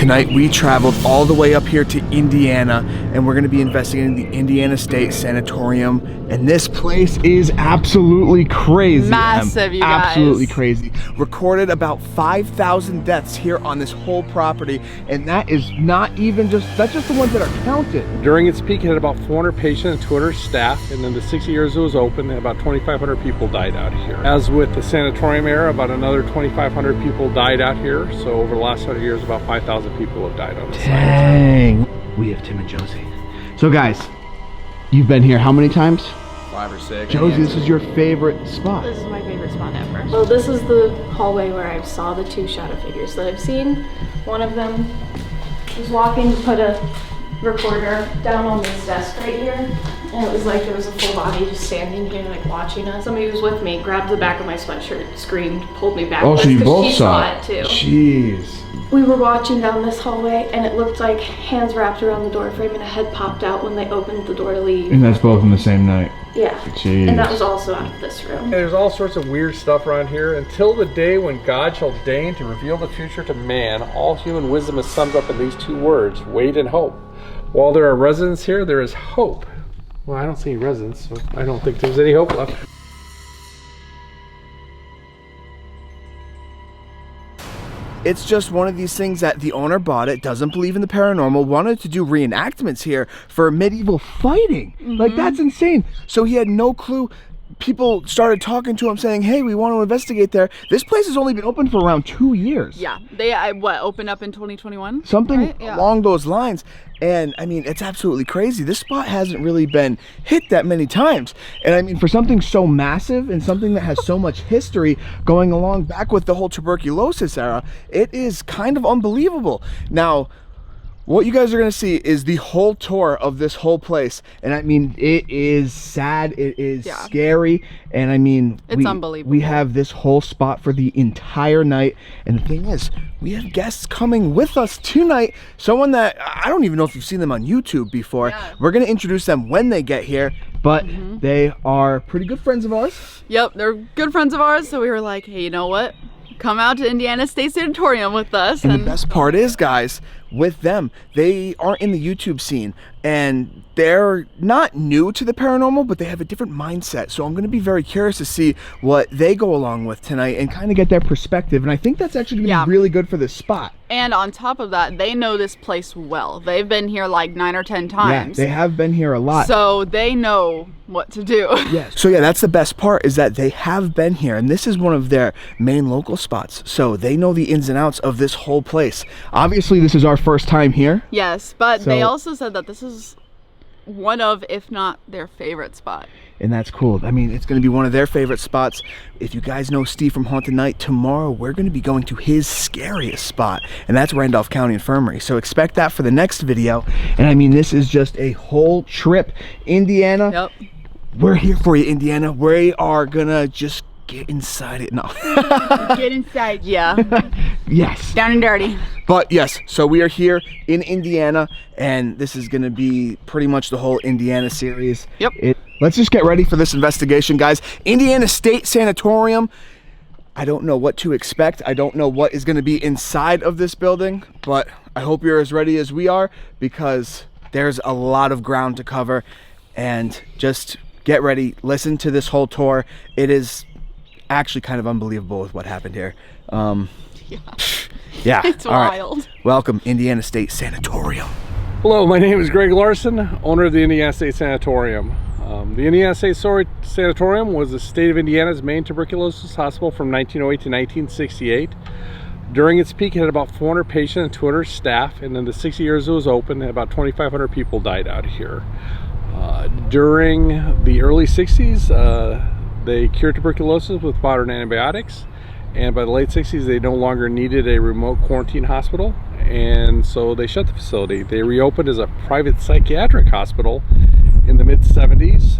Tonight we traveled all the way up here to Indiana, and we're going to be investigating the Indiana State Sanatorium, and this place is absolutely crazy. Massive, you guys. Absolutely crazy. Recorded about 5,000 deaths here on this whole property, and that is not even that's just the ones that are counted. During its peak, it had about 400 patients and 200 staff, and in the 60 years it was open, about 2,500 people died out here. As with the sanatorium era, about another 2,500 people died out here, so over the last 100 years, about 5,000 people have died on the site. Dang. We have Tim and Josie. So guys, you've been here how many times? 5 or 6. Josie, this is your favorite spot. This is my favorite spot ever. So this is the hallway where I saw the 2 shadow figures that I've seen. One of them was walking to put a recorder down on this desk right here. And it was like there was a full body just standing here like watching us. Somebody who was with me grabbed the back of my sweatshirt, screamed, pulled me back. Oh, so you both saw it too. Jeez. We were watching down this hallway and it looked like hands wrapped around the door frame and a head popped out when they opened the door to leave. And that's both in the same night. Yeah. Jeez. And that was also out of this room. There's all sorts of weird stuff around here. Until the day when God shall deign to reveal the future to man, all human wisdom is summed up in these 2 words, wait and hope. While there are residents here, there is hope. Well, I don't see any residents, so I don't think there's any hope left. It's just one of these things that the owner bought it, doesn't believe in the paranormal, wanted to do reenactments here for medieval fighting. Like, that's insane. So he had no clue. People started talking to him saying, hey, we want to investigate there. This place has only been open for around 2 years. Yeah, they opened up in 2021? Something right? Yeah. along those lines. And I mean, it's absolutely crazy. This spot hasn't really been hit that many times. And I mean, for something so massive and something that has so much history going along back with the whole tuberculosis era, it is kind of unbelievable. Now, what you guys are going to see is the whole tour of this whole place. And I mean, it is sad, it is scary, and I mean, it's unbelievable. We have this whole spot for the entire night. And the thing is, we have guests coming with us tonight. Someone that, I don't even know if you've seen them on YouTube before. Yeah. We're going to introduce them when they get here, but they are pretty good friends of ours. Yep, they're good friends of ours, so we were like, hey, you know what? Come out to Indiana State Sanatorium with us. And the best part is, guys, with them, they aren't in the YouTube scene and they're not new to the paranormal, but they have a different mindset. So I'm going to be very curious to see what they go along with tonight and kind of get their perspective. And I think that's actually going to be really good for this spot. And on top of that, they know this place well. They've been here like 9 or 10 times. Yeah, they have been here a lot. So they know what to do. Yes. So yeah, that's the best part, is that they have been here, and this is one of their main local spots. So they know the ins and outs of this whole place. Obviously, this is our first time here. Yes, but they also said that this is one of, if not their favorite spot. And that's cool. I mean, it's going to be one of their favorite spots. If you guys know Steve from Haunted Night, tomorrow we're going to be going to his scariest spot, and that's Randolph County Infirmary. So expect that for the next video. And I mean, this is just a whole trip. Indiana, yep. We're here for you, Indiana. We are going to just get inside it now. Get inside, yeah. Yes. Down and dirty. But yes, so we are here in Indiana, and this is going to be pretty much the whole Indiana series. Yep. Let's just get ready for this investigation, guys. Indiana State Sanatorium. I don't know what to expect. I don't know what is going to be inside of this building, but I hope you're as ready as we are, because there's a lot of ground to cover. And just get ready. Listen to this whole tour. It is actually kind of unbelievable with what happened here. Yeah. It's wild. Right. Welcome, Indiana State Sanatorium. Hello, my name is Greg Larson, owner of the Indiana State Sanatorium. The Indiana State Sanatorium was the state of Indiana's main tuberculosis hospital from 1908 to 1968. During its peak, it had about 400 patients and 200 staff, and in the 60 years it was open, about 2,500 people died out here. During the early 60s, they cured tuberculosis with modern antibiotics, and by the late 60s they no longer needed a remote quarantine hospital, and so they shut the facility. They reopened as a private psychiatric hospital in the mid-70s.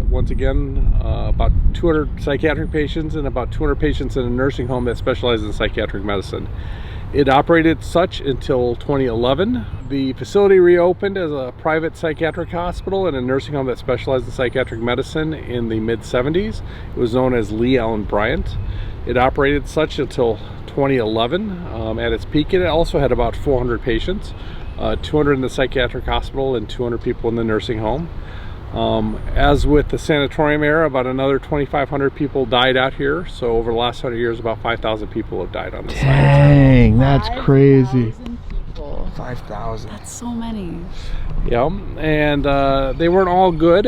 Once again, about 200 psychiatric patients and about 200 patients in a nursing home that specializes in psychiatric medicine. It operated such until 2011. The facility reopened as a private psychiatric hospital and a nursing home that specialized in psychiatric medicine in the mid-70s. It was known as Lee Allen Bryant. It operated such until 2011 at its peak. It also had about 400 patients, 200 in the psychiatric hospital and 200 people in the nursing home. As with the sanatorium era, about another 2,500 people died out here. So over the last 100 years, about 5,000 people have died on the site. Dang, that's crazy. 5,000 people. 5,000. That's so many. Yeah, and they weren't all good.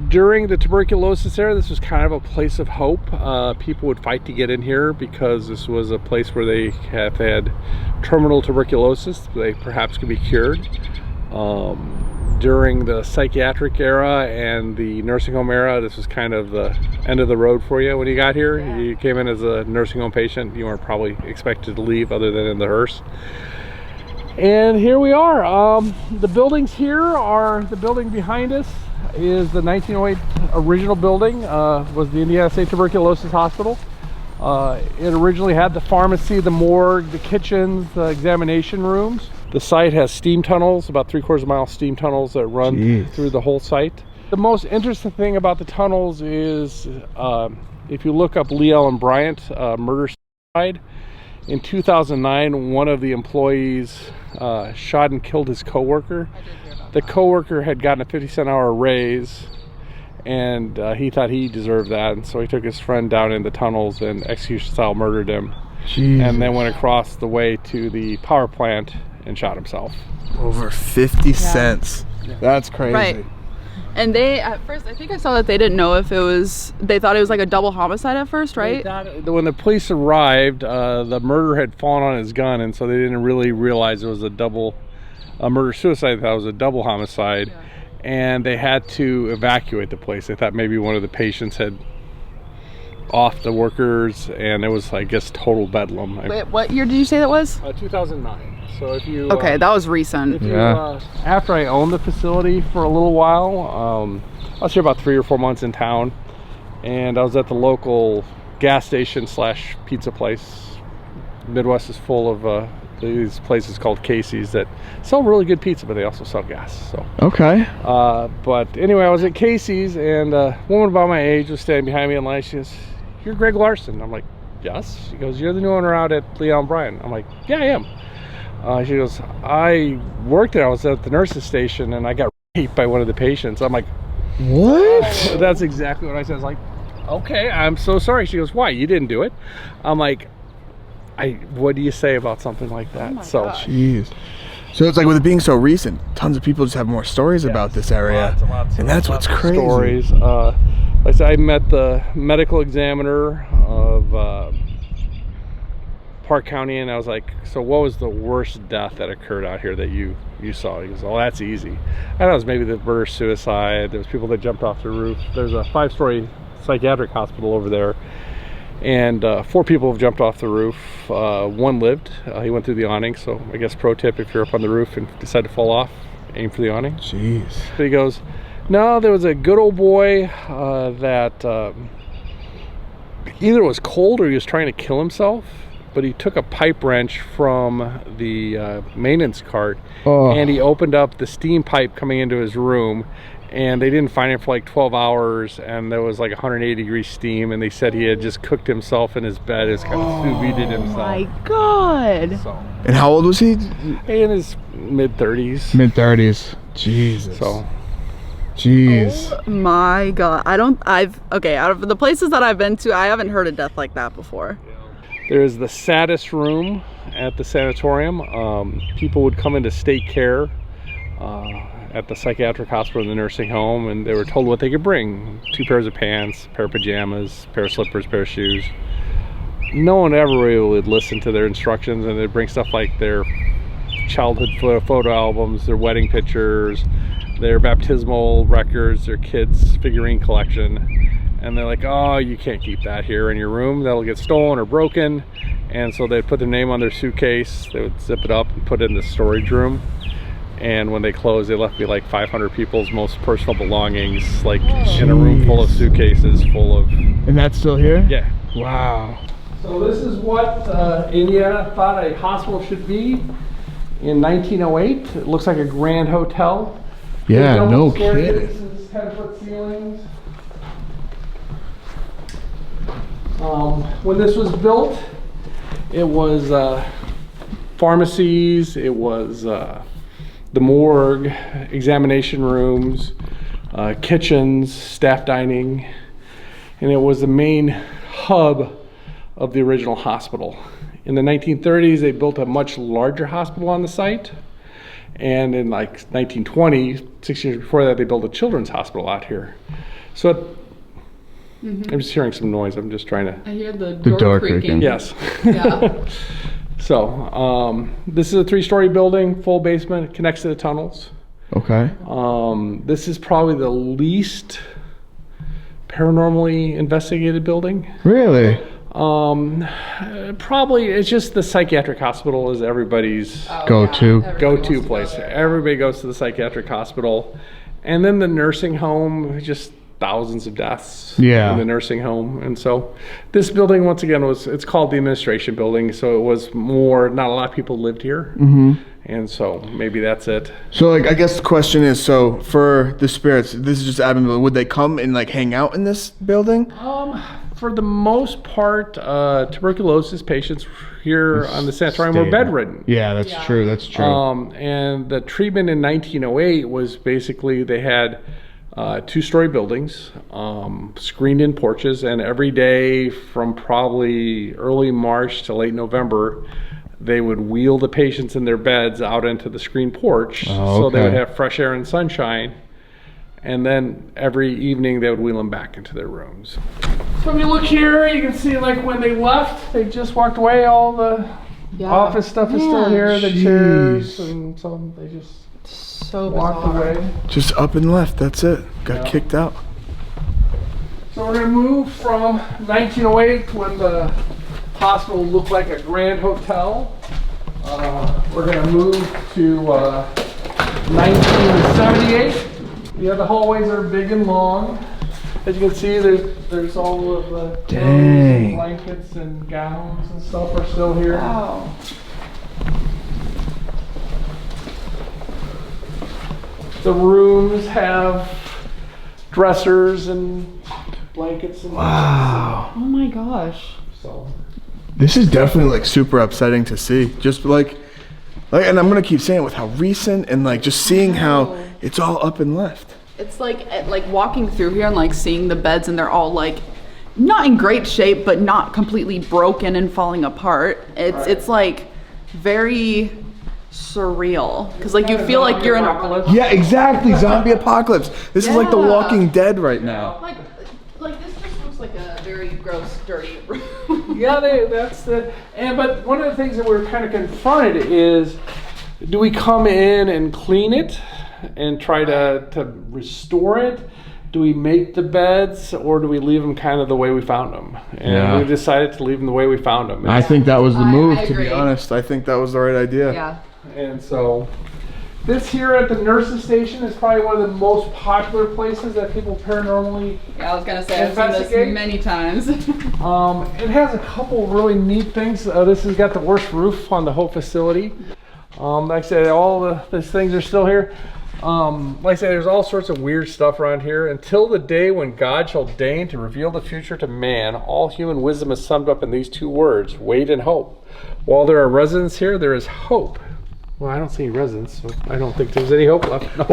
During the tuberculosis era, this was kind of a place of hope. People would fight to get in here because this was a place where they have had terminal tuberculosis. They perhaps could be cured. During the psychiatric era and the nursing home era, this was kind of the end of the road for you when you got here. Yeah. You came in as a nursing home patient. You weren't probably expected to leave other than in the hearse. And here we are. The buildings here are, the building behind us is the 1908 original building, was the Indiana State Tuberculosis Hospital. It originally had the pharmacy, the morgue, the kitchens, the examination rooms. The site has steam tunnels, about 3/4 mile steam tunnels that run through the whole site. The most interesting thing about the tunnels is if you look up Lee Allen Bryant murder suicide, in 2009 one of the employees shot and killed his coworker. The coworker had gotten a 50-cent hour raise, and he thought he deserved that, and so he took his friend down in the tunnels and execution style murdered him. Jesus. And then went across the way to the power plant and shot himself. Over 50 cents. That's crazy. Right. And they, at first, I think I saw that they didn't know if it was, they thought it was like a double homicide at first, right? When the police arrived, the murderer had fallen on his gun, and so they didn't really realize it was a murder-suicide. They thought it was a double homicide. Yeah. And they had to evacuate the place. They thought maybe one of the patients had off the workers, and it was, I guess, total bedlam. Wait, what year did you say that was? 2009. So if you Okay, that was recent. After I owned the facility for a little while, I was here about 3 or 4 months in town, and I was at the local gas station / pizza place. Midwest is full of these places called Casey's that sell really good pizza, but they also sell gas. So Okay. but anyway, I was at Casey's, and a woman about my age was standing behind me in line. She goes, "You're Greg Larson?" I'm like, "Yes." She goes, "You're the new owner out at Lee Allen Bryant?" I'm like, "Yeah, I am." She goes, "I worked there. I was at the nurse's station, and I got raped by one of the patients." I'm like, What? that's exactly what I said. I was like, "Okay, I'm so sorry." She goes, "Why? You didn't do it?" I'm like, what do you say about something like that? Oh my So gosh. Jeez. So it's like with it being so recent, tons of people just have more stories about this area. lots and that's of what's crazy. Stories. Like I said, I met the medical examiner of Park County, and I was like, "So what was the worst death that occurred out here that you saw?" He goes, "Oh, that's easy." I thought it was maybe the murder-suicide. There was people that jumped off the roof. There's a 5-story psychiatric hospital over there, and 4 people have jumped off the roof. One lived. He went through the awning. So I guess pro tip, if you're up on the roof and decide to fall off, aim for the awning. Jeez. But he goes, "No, there was a good old boy that either was cold or he was trying to kill himself, but he took a pipe wrench from the maintenance cart and he opened up the steam pipe coming into his room, and they didn't find him for like 12 hours, and there was like 180-degree steam, and they said he had just cooked himself in his bed. It's kind of sous vide himself." My God. So, And how old was he? in his mid-30s. Mid-30s. Jesus. So Jeez. Oh my God. Okay, out of the places that I've been to, I haven't heard a death like that before. there's the saddest room at the sanatorium. People would come into state care at the psychiatric hospital and the nursing home, and they were told what they could bring: 2 pairs of pants, a pair of pajamas, a pair of slippers, a pair of shoes. No one ever really would listen to their instructions, and they'd bring stuff like their childhood photo albums, their wedding pictures, their baptismal records, their kids' figurine collection. And they're like, "Oh, you can't keep that here in your room. That'll get stolen or broken." And so they'd put their name on their suitcase, they would zip it up and put it in the storage room. And when they closed, they left me like 500 people's most personal belongings, like in a room full of suitcases full of... And that's still here? Yeah. Wow. So this is what Indiana thought a hospital should be in 1908. It looks like a grand hotel. Yeah, no kidding. kidding. 10-foot ceilings. When this was built, It was pharmacies, it was the morgue, examination rooms, kitchens, staff dining, and it was the main hub of the original hospital. In the 1930s, they built a much larger hospital on the site, and in like 1920, 6 years before that, they built a children's hospital out here. So I'm just hearing some noise. I'm just trying to... I hear the door creaking. creaking. Yes. Yeah. So this is a 3-story building, full basement, connects to the tunnels. Okay. This is probably the least paranormally investigated building. Really? Probably it's just the psychiatric hospital is everybody's Go-to. go-to place. Everybody goes to the psychiatric hospital, and then the nursing home, just thousands of deaths in the nursing home. And so this building, once again, it's called the administration building, so it was more, not a lot of people lived here. And so maybe that's it. So like, I guess the question is, so for the spirits, this is just admin, would they come and like hang out in this building? For the most part, tuberculosis patients here on the sanatorium were bedridden. Yeah, that's true. That's true. And the treatment in 1908 was basically they had 2-story buildings, screened-in porches, and every day from probably early March to late November, they would wheel the patients in their beds out into the screened porch, so they would have fresh air and sunshine. And then every evening they would wheel them back into their rooms. So if you look here, you can see like when they left, they just walked away. All the office stuff is still here, the chairs, and so they just walked away. Just up and left, that's it. Got kicked out. So we're gonna move from 1908 when the hospital looked like a grand hotel. We're gonna move to 1978. Yeah, the hallways are big and long. As you can see, there's all of the clothes, blankets and gowns and stuff are still here. Wow. The rooms have dressers and blankets and Wow. Oh my gosh. so. This is definitely like super upsetting to see. Just like, and I'm gonna keep saying it with how recent and like just seeing how it's all up and left. It's like walking through here and like seeing the beds, and they're all like not in great shape, but not completely broken and falling apart. It's like very surreal because like you feel like you're in a Yeah, exactly. Zombie apocalypse. This is like The Walking Dead right now. like this just looks like a very gross, dirty room. Yeah, but one of the things that we're kind of confronted is, do we come in and clean it and try to restore it? Do we make the beds, or do we leave them kind of the way we found them? And we decided to leave them the way we found them. I think that was the move, to be agree. honest. I think that was the right idea. Yeah. And so this here at the nurses station is probably one of the most popular places that people paranormally Yeah, I was gonna say I've seen investigate. this many times. It has a couple really neat things. This has got the worst roof on the whole facility. Like I said, all these things are still here. Like I said, there's all sorts of weird stuff around here. Until the day when God shall deign to reveal the future to man, all human wisdom is summed up in these 2 words: wait and hope. While there are residents here, there is hope. Well, I don't see any residents, so I don't think there's any hope left. No.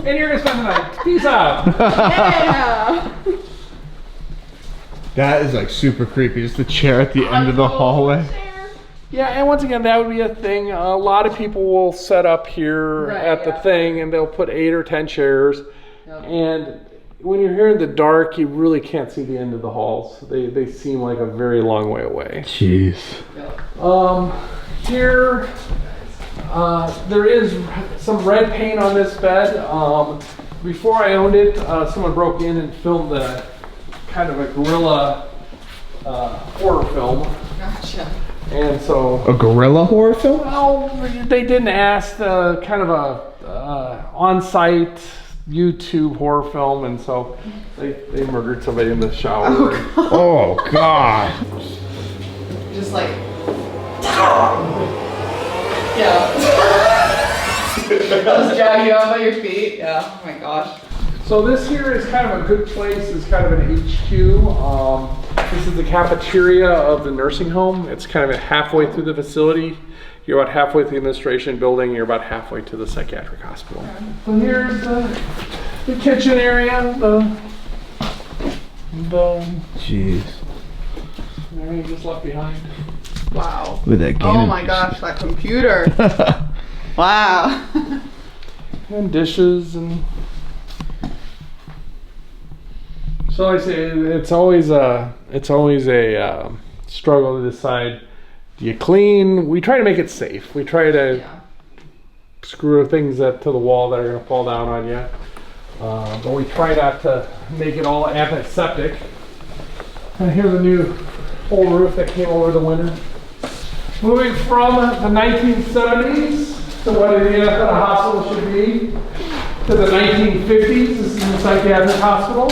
And you're gonna spend the night. Peace out. Yeah. That is like super creepy. Just the chair at the end of the hallway. Yeah, and once again, that would be a thing. A lot of people will set up here at the thing, and they'll put 8 or 10 chairs. Yep. And when you're here in the dark, you really can't see the end of the halls. They seem like a very long way away. Jeez. Here, there is some red paint on this bed. Before I owned it, someone broke in and filmed a kind of a guerrilla horror film. Gotcha. And so A gorilla horror film? well, they didn't ask kind of a on-site YouTube horror film, and so they murdered somebody in the shower. Oh God. Just like yeah. Just drag you off at your feet. Yeah. Oh my gosh. So this here is kind of a good place. It's kind of an HQ. This is the cafeteria of the nursing home. It's kind of halfway through the facility. You're about halfway through the administration building. You're about halfway to the psychiatric hospital. So here's the kitchen area. Jeez. Everything just left behind. Wow. Look at that game. Oh my gosh, that computer. Wow. And dishes and. So I say it's always a struggle to decide. Do you clean? We try to make it safe. We try to screw things to the wall that are going to fall down on you. But we try not to make it all antiseptic. And here's a new whole roof that came over the winter. Moving from the 1970s to what Indiana State Hospital should be to the 1950s. This is the psychiatric hospital,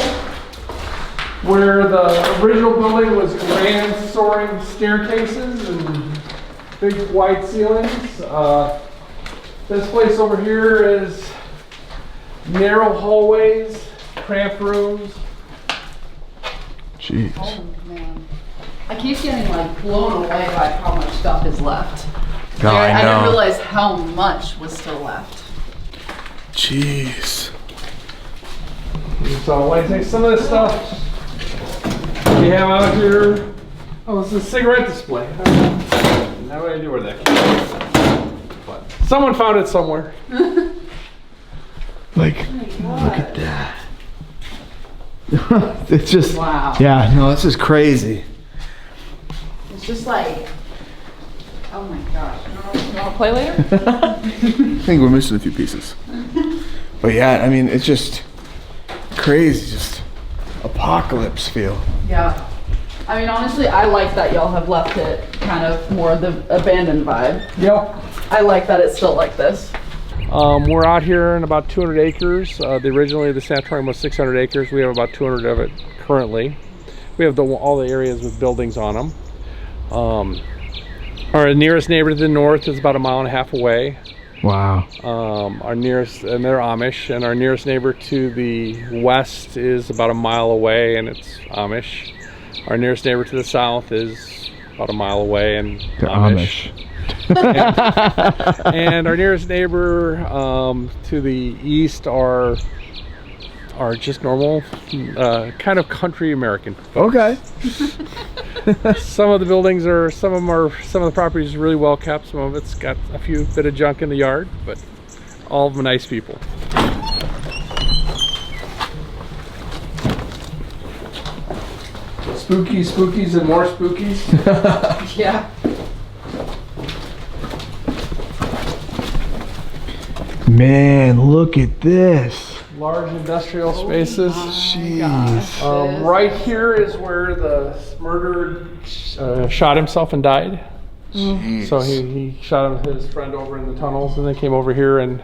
where the original building was grand soaring staircases and big wide ceilings. This place over here is narrow hallways, cramped rooms. Jeez. Oh man. I keep getting like blown away by how much stuff is left. God, I know. didn't realize how much was still left. Jeez. So like I say, some of this stuff we have out here. Oh, this is a cigarette display. I don't know what I do with that. But someone found it somewhere. Like, look at that. It's just, Wow. yeah, no, this is crazy. It's just like, oh my gosh. You want to play later? I think we're missing a few pieces. But yeah, I mean, it's just crazy, just apocalypse feel. Yeah. I mean, honestly, I like that y'all have left it kind of more the abandoned vibe. Yep. I like that it's still like this. We're out here in about 200 acres. Originally the sanatorium was 600 acres. We have about 200 of it currently. We have all the areas with buildings on them. Our nearest neighbor to the north is about 1.5 miles away. Wow. Our nearest, and they're Amish, and our nearest neighbor to the west is about 1 mile away, and it's Amish. Our nearest neighbor to the south is about 1 mile away, and They're Amish. And our nearest neighbor to the east are just normal, kind of country American. Okay. Some of the buildings are, some of the properties are really well kept. Some of it's got a few bit of junk in the yard, but all of them nice people. Spookies and more spookies. Yeah. Man, look at this. Large industrial spaces. Jeez. Right here is where the murderer shot himself and died. Jeez. So he shot his friend over in the tunnels, and then came over here and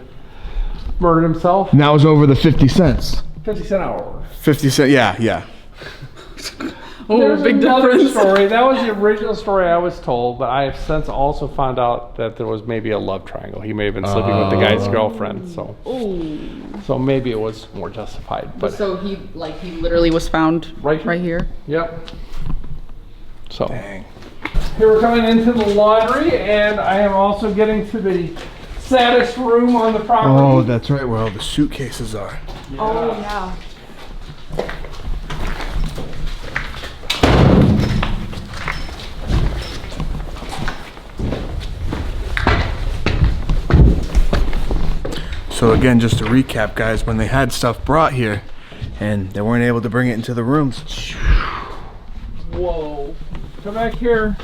murdered himself. And that was over the 50 cents. 50 cent hour. 50 cents, yeah. Oh, There's big another difference. story. That was the original story I was told, but I have since also found out that there was maybe a love triangle. He may have been sleeping with the guy's girlfriend, so maybe it was more justified. But So he literally was found Right here. right here. yep. So Dang. here we're coming into the laundry, and I am also getting to the saddest room on the property. Oh, that's right, where all the suitcases are. Oh, yeah. So again, just to recap, guys, when they had stuff brought here and they weren't able to bring it into the rooms. Whoa. Come back here.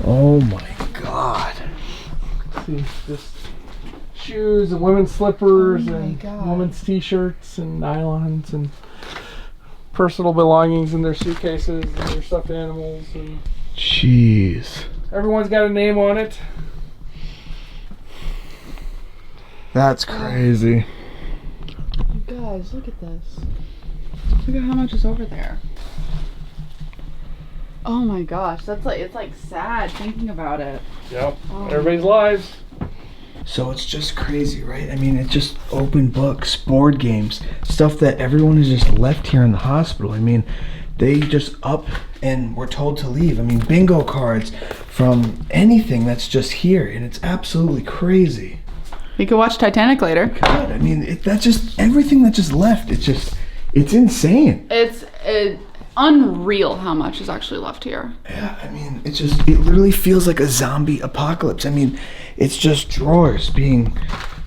Oh my God. See, just shoes and women's slippers and God. women's t-shirts and nylons and personal belongings in their suitcases and their stuffed animals, and Jeez. everyone's got a name on it. That's crazy. You guys, look at this. Look at how much is over there. Oh my gosh, it's like sad thinking about it. Yep. Oh. Everybody's lives. So it's just crazy, right? I mean, it's just open books, board games, stuff that everyone has just left here in the hospital. I mean, they just up and were told to leave. I mean, bingo cards from anything that's just here, and it's absolutely crazy. We could watch Titanic later. God, I mean, that's just everything that just left. It's insane. It's unreal how much is actually left here. Yeah, I mean, it literally feels like a zombie apocalypse. I mean, it's just drawers being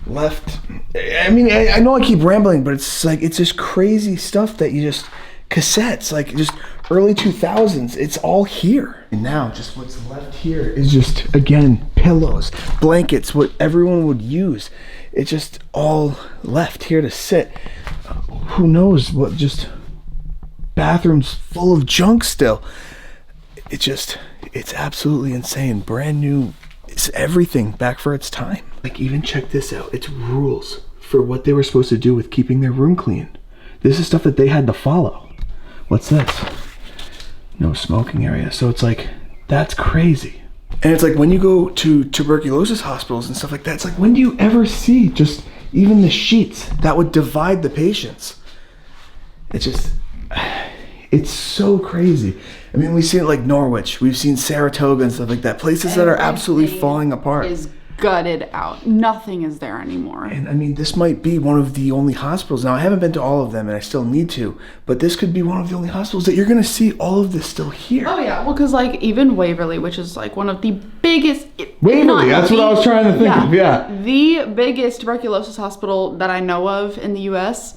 left. I mean, I know I keep rambling, but it's just crazy stuff that you just, cassettes, like just early 2000s, it's all here. And now just what's left here is just, again, pillows, blankets, what everyone would use. It's just all left here to sit. Who knows what, just bathrooms full of junk still. It's absolutely insane. Brand new, it's everything back for its time. Like, even check this out. It's rules for what they were supposed to do with keeping their room clean. This is stuff that they had to follow. What's this? No smoking area. So it's like, that's crazy. And it's like, when you go to tuberculosis hospitals and stuff like that, it's like, when do you ever see just even the sheets that would divide the patients? It's so crazy. I mean, we've seen it like Norwich, we've seen Saratoga and stuff like that, places that are absolutely falling apart. Is gutted out. Nothing is there anymore. And I mean, this might be one of the only hospitals. Now, I haven't been to all of them, and I still need to, but this could be one of the only hospitals that you're going to see all of this still here. Oh yeah, well, because like even Waverly, which is like one of the biggest. Waverly, that's what I was trying to think of. Yeah, the biggest tuberculosis hospital that I know of in the U.S.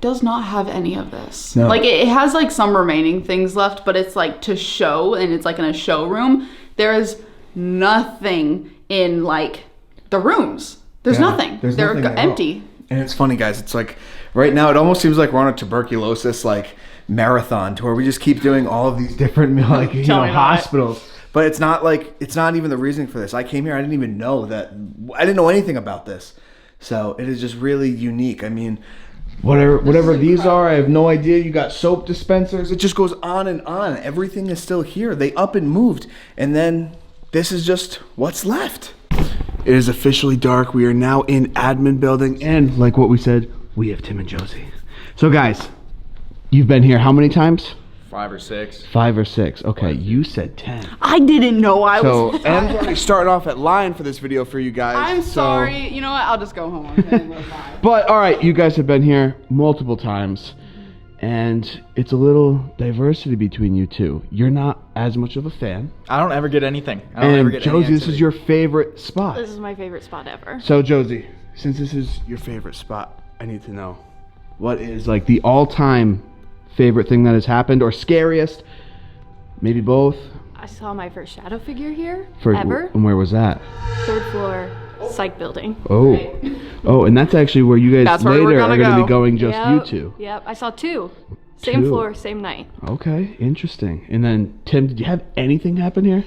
does not have any of this. No. Like it has like some remaining things left, but it's like to show, and it's like in a showroom. There is nothing in like the rooms. There's nothing. They're nothing empty. And it's funny, guys. It's like right now it almost seems like we're on a tuberculosis like marathon, to where we just keep doing all of these different like hospitals. But it's not even the reason for this. I came here, I didn't even know anything about this. So it is just really unique. I mean, whatever these are, I have no idea. You got soap dispensers. It just goes on and on. Everything is still here. They up and moved, and then this is just what's left. It is officially dark. We are now in admin building, and like what we said, we have Tim and Josie. So guys, you've been here how many times? 5 or 6. 5 or 6. Okay, you said 10. I didn't know I So, was. and we're already starting off at line for this video for you guys. I'm so- sorry. You know what? I'll just go home. Okay? But all right, you guys have been here multiple times, and it's a little diversity between you two. You're not as much of a fan. I don't ever get anything. I don't ever And get Josie, any this is your favorite spot. This is my favorite spot ever. So Josie, since this is your favorite spot, I need to know, what is like the all-time favorite thing that has happened, or scariest? Maybe both. I saw my first shadow figure here Ever. And where was that? 3rd floor psych building. Oh, and that's actually where you guys That's where we're later are gonna going to go. be going, just you Yep, two. Yep, I saw 2. Same 2. floor, same night. Okay, interesting. And then Tim, did you have anything happen here?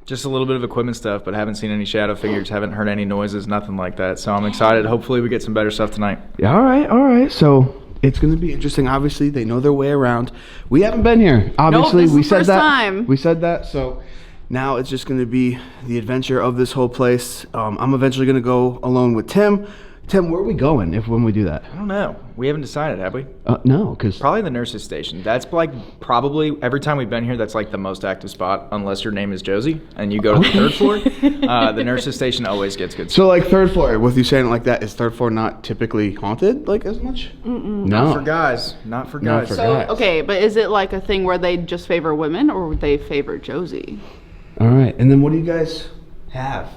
Just a little bit of equipment stuff, but haven't seen any shadow figures, haven't heard any noises, nothing like that. So I'm excited. Hopefully we get some better stuff tonight. Yeah, all right. So it's going to be interesting. Obviously, they know their way around. We haven't been here. Obviously, this is we the said first that. time. We said that. So now it's just going to be the adventure of this whole place. I'm eventually going to go alone with Tim. Tim, where are we going when we do that? I don't know. We haven't decided, have we? No, because Probably the nurse's station. That's like probably every time we've been here, that's like the most active spot, unless your name is Josie and you go to the 3rd floor. The nurse's station always gets good. so like 3rd floor. With you saying it like that, is 3rd floor not typically haunted like as much? No, Not for guys. Not for Not guys. for So guys. okay, but is it like a thing where they just favor women, or would they favor Josie? All right, and then what do you guys have?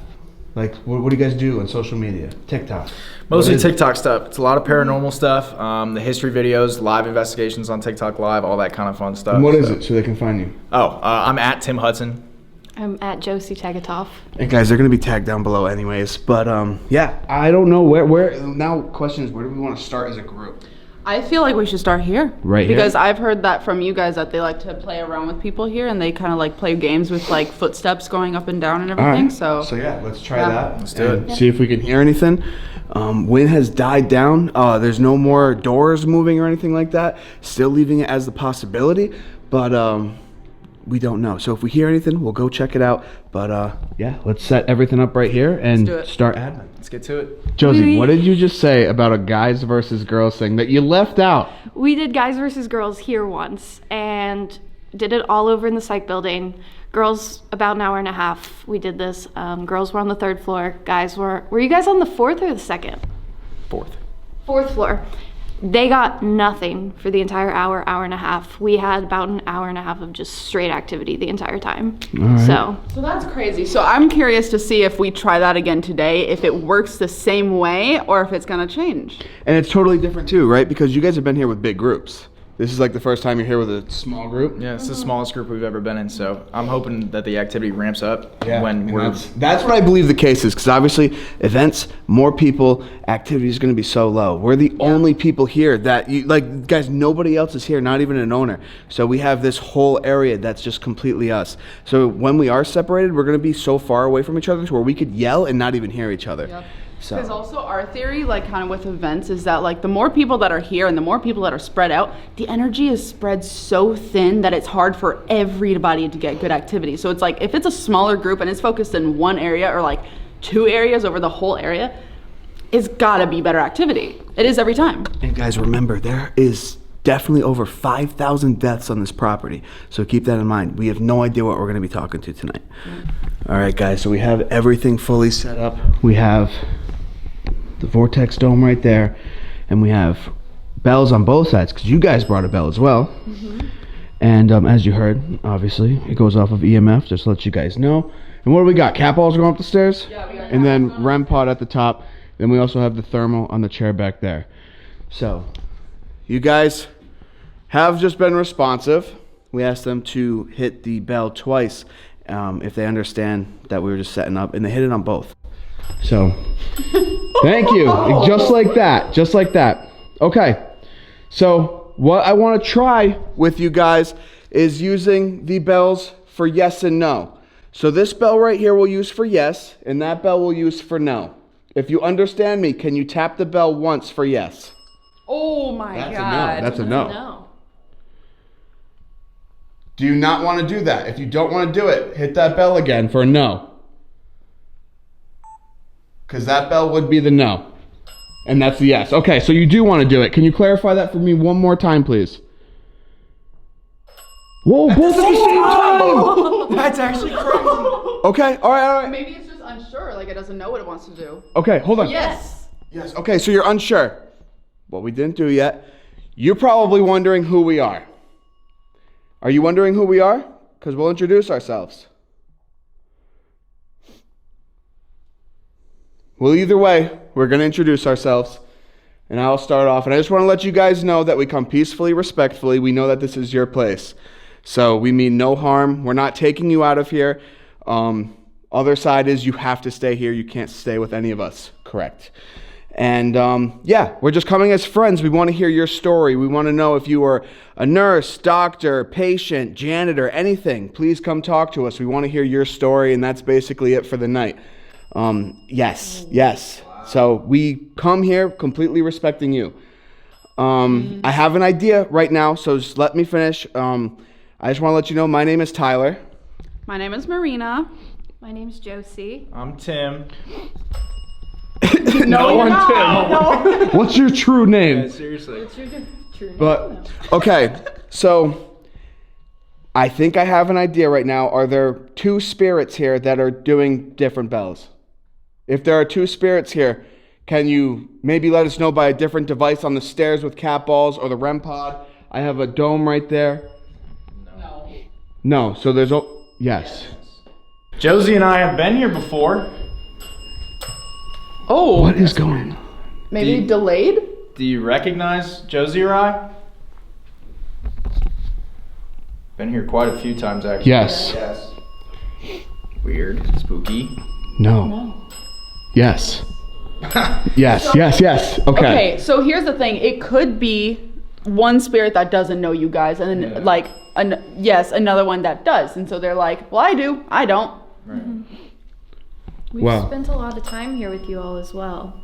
Like, what do you guys do on social media? TikTok? Mostly What is it? TikTok stuff. It's a lot of paranormal stuff, the history videos, live investigations on TikTok Live, all that kind of fun stuff. And what is it so they can find you? I'm at Tim Hudson. I'm at Josie Tagatoff. And guys, they're gonna be tagged down below anyways. But yeah, I don't know where. Now, question is, where do we want to start as a group? I feel like we should start here. Right here? Because I've heard that from you guys that they like to play around with people here, and they kind of like play games with like footsteps going up and down and All everything. right. So yeah, let's try Yeah. that. Let's do it. See if we can hear anything. Wind has died down. There's no more doors moving or anything like that. Still leaving it as the possibility. But we don't know. So if we hear anything, we'll go check it out. But yeah, let's set everything up right here and do it. start admin. Let's get to it. Josie, what did you just say about a guys versus girls thing that you left out? We did guys versus girls here once and did it all over in the psych building. Girls, about an hour and a half, we did this. Girls were on the 3rd floor. Guys were you guys on the 4th or the 2nd? 4th floor. They got nothing for the entire hour and a half. We had about an hour and a half of just straight activity the entire time. All right. So that's crazy. So I'm curious to see if we try that again today, if it works the same way or if it's gonna change. And it's totally different too, right? Because you guys have been here with big groups. This is like the first time you're here with a small group. Yeah, it's the smallest group we've ever been in, so I'm hoping that the activity ramps up when And we're... that's what I believe the case is, because obviously events, more people, activity is going to be so low. We're the only people here that guys, nobody else is here, not even an owner. So we have this whole area that's just completely us. So when we are separated, we're going to be so far away from each other to where we could yell and not even hear each other. Yep. So. Because also our theory, like kind of with events, is that like the more people that are here and the more people that are spread out, the energy is spread so thin that it's hard for everybody to get good activity. So it's like if it's a smaller group and it's focused in one area or like 2 areas over the whole area, it's gotta be better activity. It is every time. And guys, remember, there is definitely over 5,000 deaths on this property. So keep that in mind. We have no idea what we're going to be talking to tonight. All right, guys, so we have everything fully set up. We have the Vortex Dome right there, and we have bells on both sides, because you guys brought a bell as well. And as you heard, obviously, it goes off of EMF, just to let you guys know. And what do we got? Cat balls going up the stairs? Yeah, we got and then REM pod at the top. Then we also have the thermal on the chair back there. So you guys have just been responsive. We asked them to hit the bell twice if they understand that we were just setting up, and they hit it on both. So thank you. Just like that. Just like that. Okay. So what I want to try with you guys is using the bells for yes and no. So this bell right here we'll use for yes, and that bell we'll use for no. If you understand me, can you tap the bell once for yes? Oh my That's God. a no. That's a no. No. Do you not want to do that? If you don't want to do it, hit that bell again for a no. Because that bell would be the no. And that's the yes. Okay, so you do want to do it. Can you clarify that for me one more time, please? Whoa, both at the same time! That's actually crazy. Okay, all right. Maybe it's just unsure, like it doesn't know what it wants to do. Okay, hold on. Yes. Yes, okay, so you're unsure. What we didn't do yet. You're probably wondering who we are. Are you wondering who we are? Because we'll introduce ourselves. Well, either way, we're going to introduce ourselves. And I'll start off. And I just want to let you guys know that we come peacefully, respectfully. We know that this is your place. So we mean no harm. We're not taking you out of here. Other side is you have to stay here. You can't stay with any of us. Correct. And yeah, we're just coming as friends. We want to hear your story. We want to know if you are a nurse, doctor, patient, janitor, anything. Please come talk to us. We want to hear your story, and that's basically it for the night. Yes. Wow. So we come here completely respecting you. I have an idea right now, so just let me finish. I just want to let you know my name is Tyler. My name is Marina. My name's Josie. I'm Tim. No one, Tim. What's your true name? Yeah, seriously. What's your true name? But okay, so I think I have an idea right now. Are there 2 spirits here that are doing different bells? If there are 2 spirits here, can you maybe let us know by a different device on the stairs with cat balls or the REM pod? I have a dome right there. No. So there's yes. Josie and I have been here before. Oh. What is going on? Maybe delayed? Do you recognize Josie or I? Been here quite a few times, actually. Yes. Yes. Weird. Spooky. No. Yes. Yes. Okay. Okay, so here's the thing. It could be one spirit that doesn't know you guys, and then like, another one that does. And so they're like, well, I do. I don't. Right. We've Wow. spent a lot of time here with you all as well.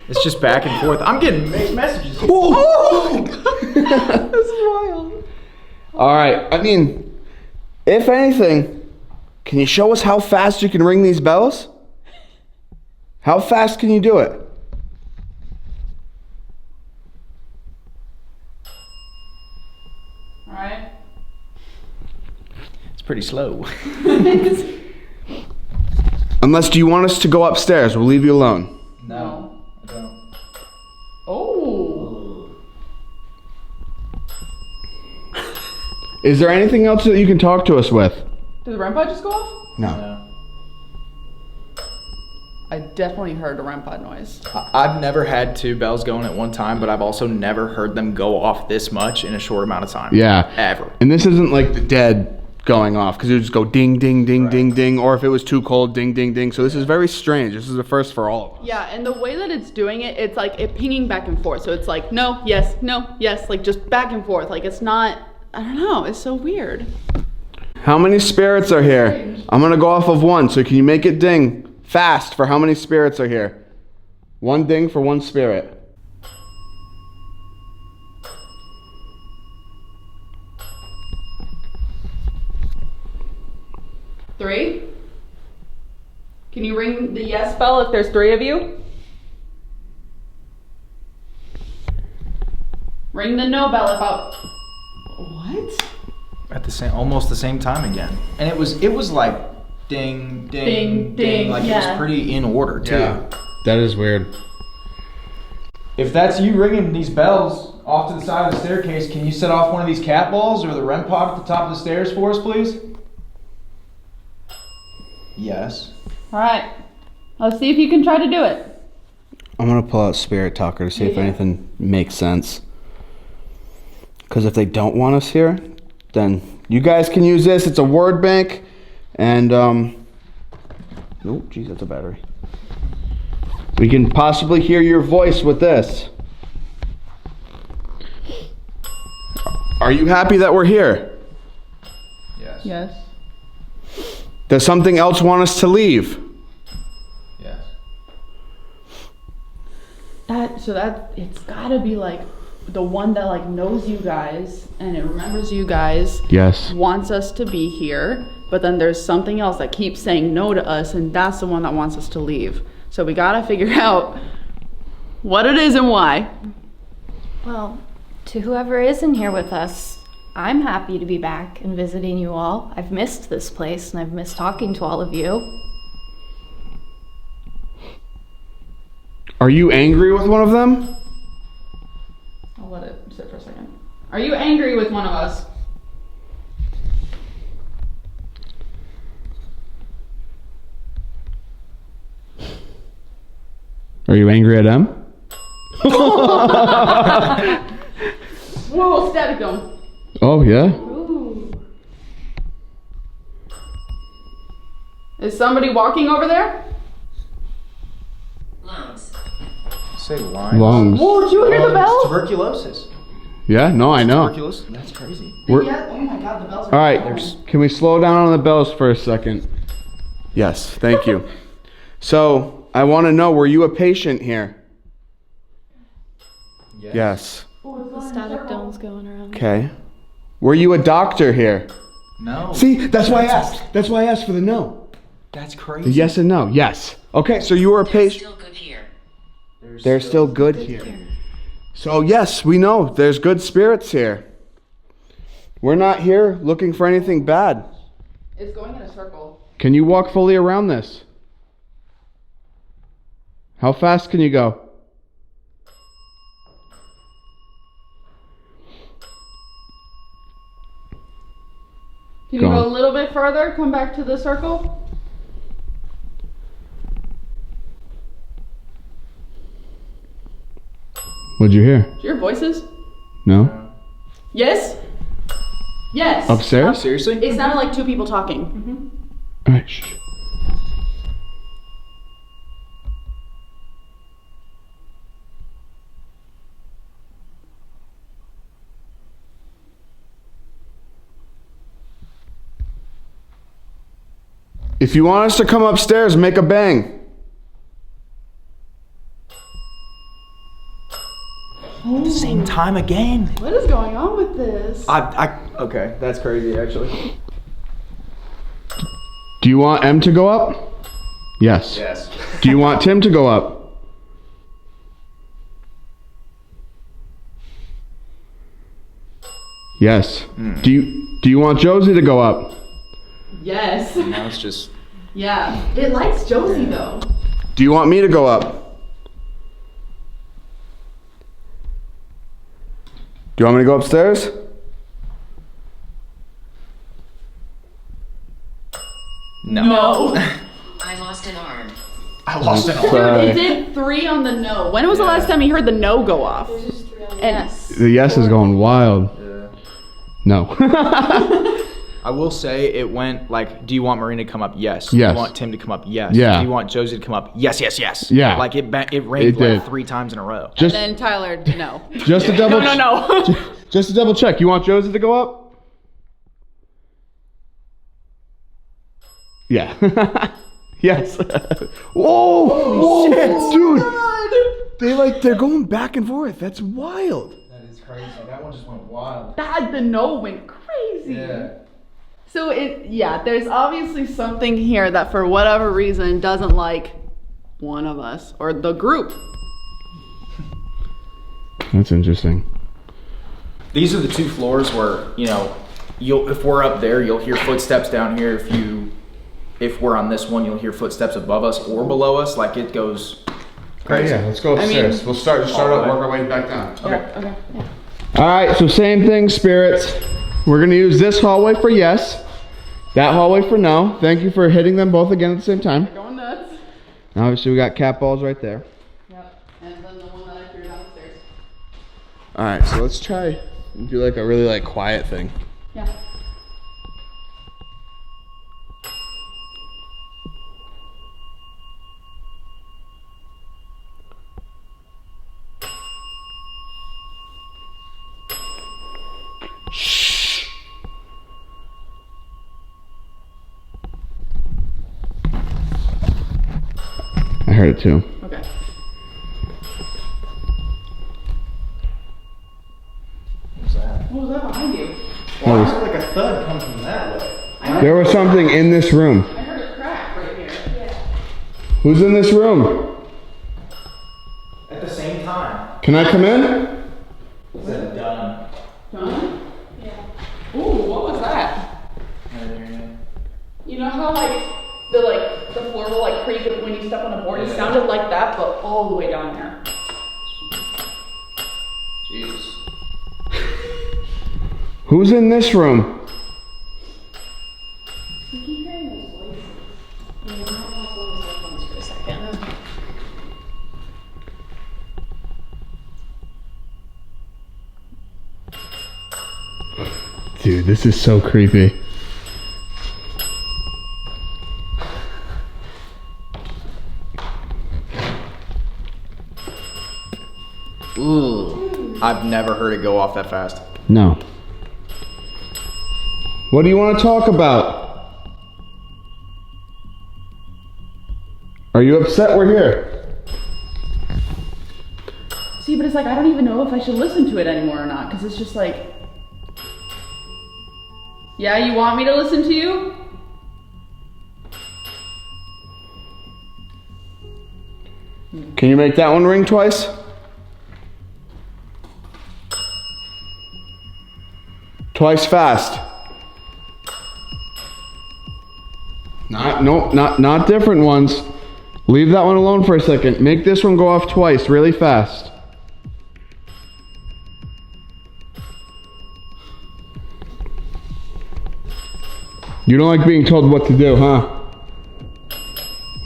It's just back and forth. I'm getting mixed messages. This is wild. All right. I mean, if anything, can you show us how fast you can ring these bells? How fast can you do it? All right. It's pretty slow. Unless, do you want us to go upstairs? We'll leave you alone. No. I don't. Oh. Is there anything else that you can talk to us with? Did the REM pod just go off? No. No. I definitely heard a REM pod noise. I've never had 2 bells going at one time, but I've also never heard them go off this much in a short amount of time. Yeah. Ever. And this isn't like the dead going off, because it would just go ding, ding, ding, ding, ding, or if it was too cold, ding, ding, ding. So this is very strange. This is the first for all of us. Yeah, and the way that it's doing it, it's like it pinging back and forth. So it's like no, yes, like just back and forth. Like it's not, I don't know, it's so weird. How many spirits are here? I'm gonna go off of 1, so can you make it ding fast for how many spirits are here? 1 ding for 1 spirit. Three? Can you ring the yes bell if there's 3 of you? Ring the no bell about. What? At the same, almost the same time again. And it was like ding, ding, Ding, ding. ding, Like it yeah. was pretty in order too. That is weird. If that's you ringing these bells off to the side of the staircase, can you set off one of these cat balls or the REM pod at the top of the stairs for us, please? Yes. All right. Let's see if you can try to do it. I'm gonna pull out Spirit Talker to see if Yeah. anything makes sense. Because if they don't want us here, then you guys can use this. It's a word bank, and oh, geez, that's a battery. We can possibly hear your voice with this. Are you happy that we're here? Yes. Yes. Does something else want us to leave? Yes. It's gotta be like the one that like knows you guys and it remembers you guys. Yes. Wants us to be here, but then there's something else that keeps saying no to us, and that's the one that wants us to leave. So we gotta figure out what it is and why. Well, to whoever is in here with us, I'm happy to be back and visiting you all. I've missed this place and I've missed talking to all of you. Are you angry with one of them? I'll let it sit for a second. Are you angry with one of us? Are you angry at them? Whoa, static dome. Oh, yeah? Ooh. Is somebody walking over there? Say lines. Lungs. Whoa, did you hear the bell? Tuberculosis. Yeah, no, I know. Tuberculosis? That's crazy. Yeah. Oh my god, the bells are All right, can we slow down on the bells for a second? Yes, thank you. So, I want to know, were you a patient here? Yes. The static dome's going around. Okay. Were you a doctor here? No. See, that's why I asked. That's why I asked for the no. That's crazy. The yes and no. Yes. Okay, so you were a patient. Still good here. They're still good here. So yes, we know there's good spirits here. We're not here looking for anything bad. It's going in a circle. Can you walk fully around this? How fast can you go? Can you Go on. go a little bit further? Come back to the circle? What'd you hear? Do you hear voices? No? Yes? Yes. Upstairs? Seriously? It sounded like 2 people talking. All right, shh. If you want us to come upstairs, make a bang. time again. What is going on with this? Okay, that's crazy actually. Do you want M to go up? Yes. Yes. Do you want Tim to go up? Yes. Do you want Josie to go up? Yes. Now it's just. Yeah. It likes Josie though. Do you want me to go up? Do you want me to go upstairs? No. I lost an arm. I lost an arm. Sorry. It did 3 on the no. When was the last time you heard the no go off? There's just 3 on the And yes. The yes is going wild. Yeah. No. I will say it went like, do you want Marina to come up? Yes. Yes. Do you want Tim to come up? Yes. Yeah. Do you want Josie to come up? Yes, yes, yes. Yeah. Like it It rained did. like 3 times in a row. Just then Tyler, no. just to double No. just to double check. You want Josie to go up? Yeah. Yes. Whoa! Whoa! Dude! They're going back and forth. That's wild. That is crazy. That one just went wild. The no went crazy. So there's obviously something here that for whatever reason doesn't like one of us or the group. That's interesting. These are the 2 floors where, you know, if we're up there, you'll hear footsteps down here. If we're on this one, you'll hear footsteps above us or below us. Like it goes crazy. Yeah, let's go upstairs. We'll start up, work our way back down. Okay. Yeah. All right, so same thing, spirits. We're gonna use this hallway for yes, that hallway for no. Thank you for hitting them both again at the same time. Going nuts. Obviously, we got cat balls right there. Yep. And then the one that I threw downstairs. All right, so let's try and do like a really quiet thing. Yeah. I heard it too. Okay. What was that behind you? Well, I Like a thud comes from that way. There was something in this room. I heard a crack right here. Yeah. Who's in this room? At the same time. Can I come in? Is that done? Done? Yeah. Ooh, what was that? You know how the floor will creak when you step on a board? It sounded like that, but all the way down there. Jesus. Who's in this room? I keep hearing those voices. Yeah, I'm not gonna close my headphones for a second. Dude, this is so creepy. Ooh. I've never heard it go off that fast. No. What do you want to talk about? Are you upset we're here? See, but it's I don't even know if I should listen to it anymore or not, because it's just yeah, you want me to listen to you? Can you make that one ring twice? Twice fast. Not different ones. Leave that one alone for a second. Make this one go off twice, really fast. You don't like being told what to do, huh?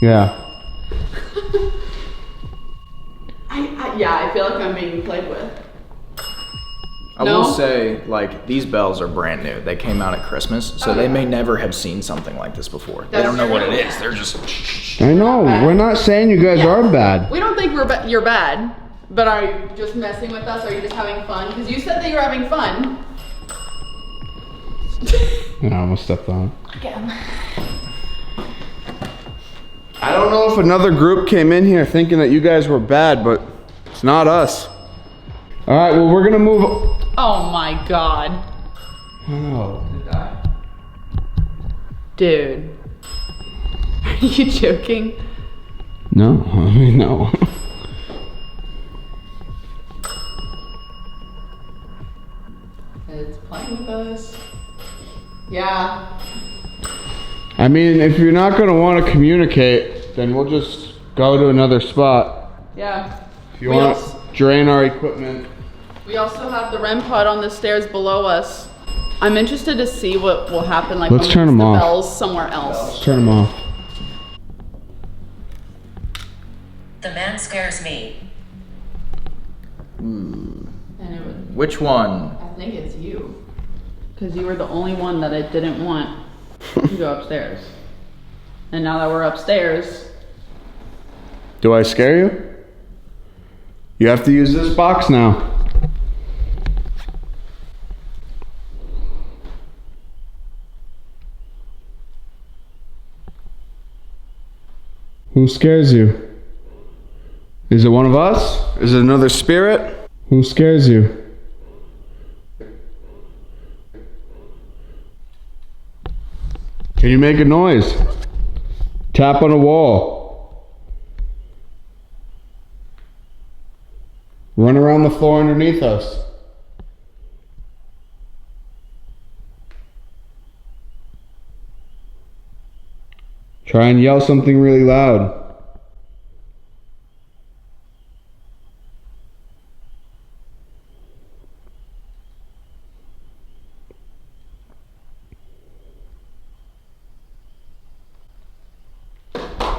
Yeah. I feel like I'm being played with. I will say, these bells are brand new. They came out at Christmas, so they may never have seen something like this before. They don't know what it is. They're just. I know. We're not saying you guys are bad. We don't think you're bad, but are you just messing with us? Or are you just having fun? Because you said that you're having fun. I almost stepped on. Again. I don't know if another group came in here thinking that you guys were bad, but it's not us. All right, well, we're gonna move. Oh my god. Oh. Dude. Are you joking? No, I mean, no. It's playing with us. Yeah. I mean, if you're not gonna want to communicate, then we'll just go to another spot. Yeah. If you want to drain our equipment. We also have the REM pod on the stairs below us. I'm interested to see what will happen like Let's when turn we them put the off. bells somewhere else. Let's turn them off. The man scares me. And it would, Which one? I think it's you. Because you were the only one that I didn't want to go upstairs. And now that we're upstairs, Do I scare you? You have to use this box now. Who scares you? Is it one of us? Is it another spirit? Who scares you? Can you make a noise? Tap on a wall. Run around the floor underneath us. Try and yell something really loud.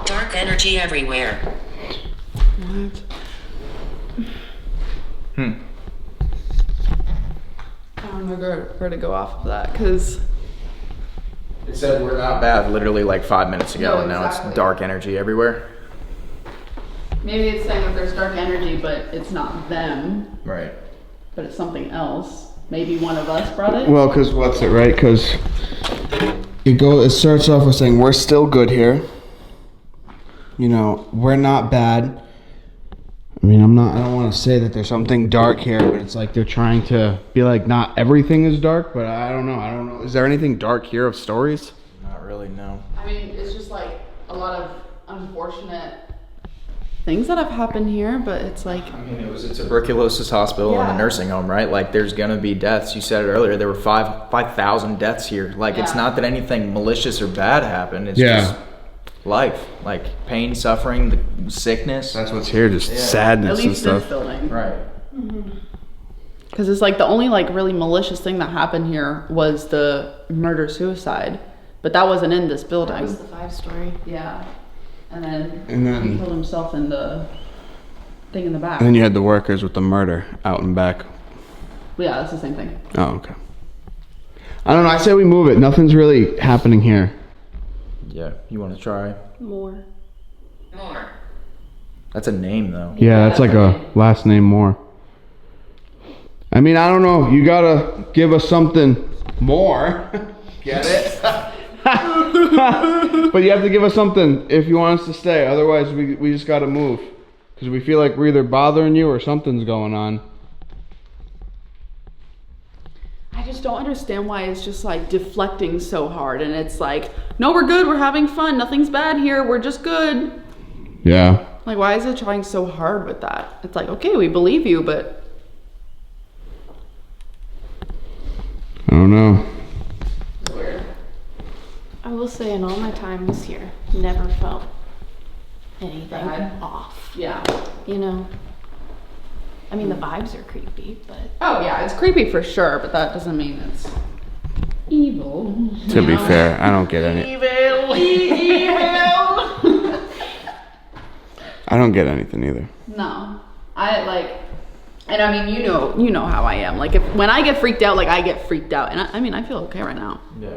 Dark energy everywhere. what? I don't know where to go off of that because It said we're not bad literally like 5 minutes ago, No, and now exactly. it's dark energy everywhere. maybe it's saying that there's dark energy, but it's not them, Right. but it's something else. Maybe one of us brought it. Well, cause what's it, right? Cause it starts off with saying we're still good here. You know, we're not bad. I mean, I don't want to say that there's something dark here, but it's like they're trying to be like, not everything is dark, but I don't know. Is there anything dark here of stories? Not really, no. I mean, it's just like a lot of unfortunate things that have happened here, but it's like, I mean, it was a tuberculosis hospital and Yeah. a nursing home, right? Like, there's gonna be deaths. You said it earlier. There were 5,000 deaths here. Like, it's Yeah. not that anything malicious or bad happened. It's Yeah. just life, like pain, suffering, the sickness. That's what's here, just at sadness and least this stuff. building. Right. Because it's like the only like really malicious thing that happened here was the murder-suicide, but that wasn't in this building. That was the 5-story. Yeah. And then And he killed himself in the thing in the back. And then you had the workers with the murder out and back. Yeah, that's the same thing. Oh, okay. I don't know. I say we move it. Nothing's really happening here. Yeah. You want to try? More. More. That's a name, though. Yeah, that's like a last name more. I mean, I don't know. You gotta give us something more. Get it? But you have to give us something if you want us to stay. Otherwise, we just gotta move. Because we feel like we're either bothering you or something's going on. I just don't understand why it's just like deflecting so hard, and it's like, no, we're good, we're having fun, nothing's bad here, we're just good. Yeah. Like, why is it trying so hard with that? It's like, okay, we believe you, but I don't know. it's weird. I will say, in all my times here, never felt anything Bad. off. Yeah. You know? I mean, the vibes are creepy, but Oh yeah, it's creepy for sure, but that doesn't mean it's evil. To be fair, I don't get any. Evil. I don't get anything either. No, I like, and I mean, you know how I am. Like, when I get freaked out, like I get freaked out, and I mean, I feel okay right now. Yeah.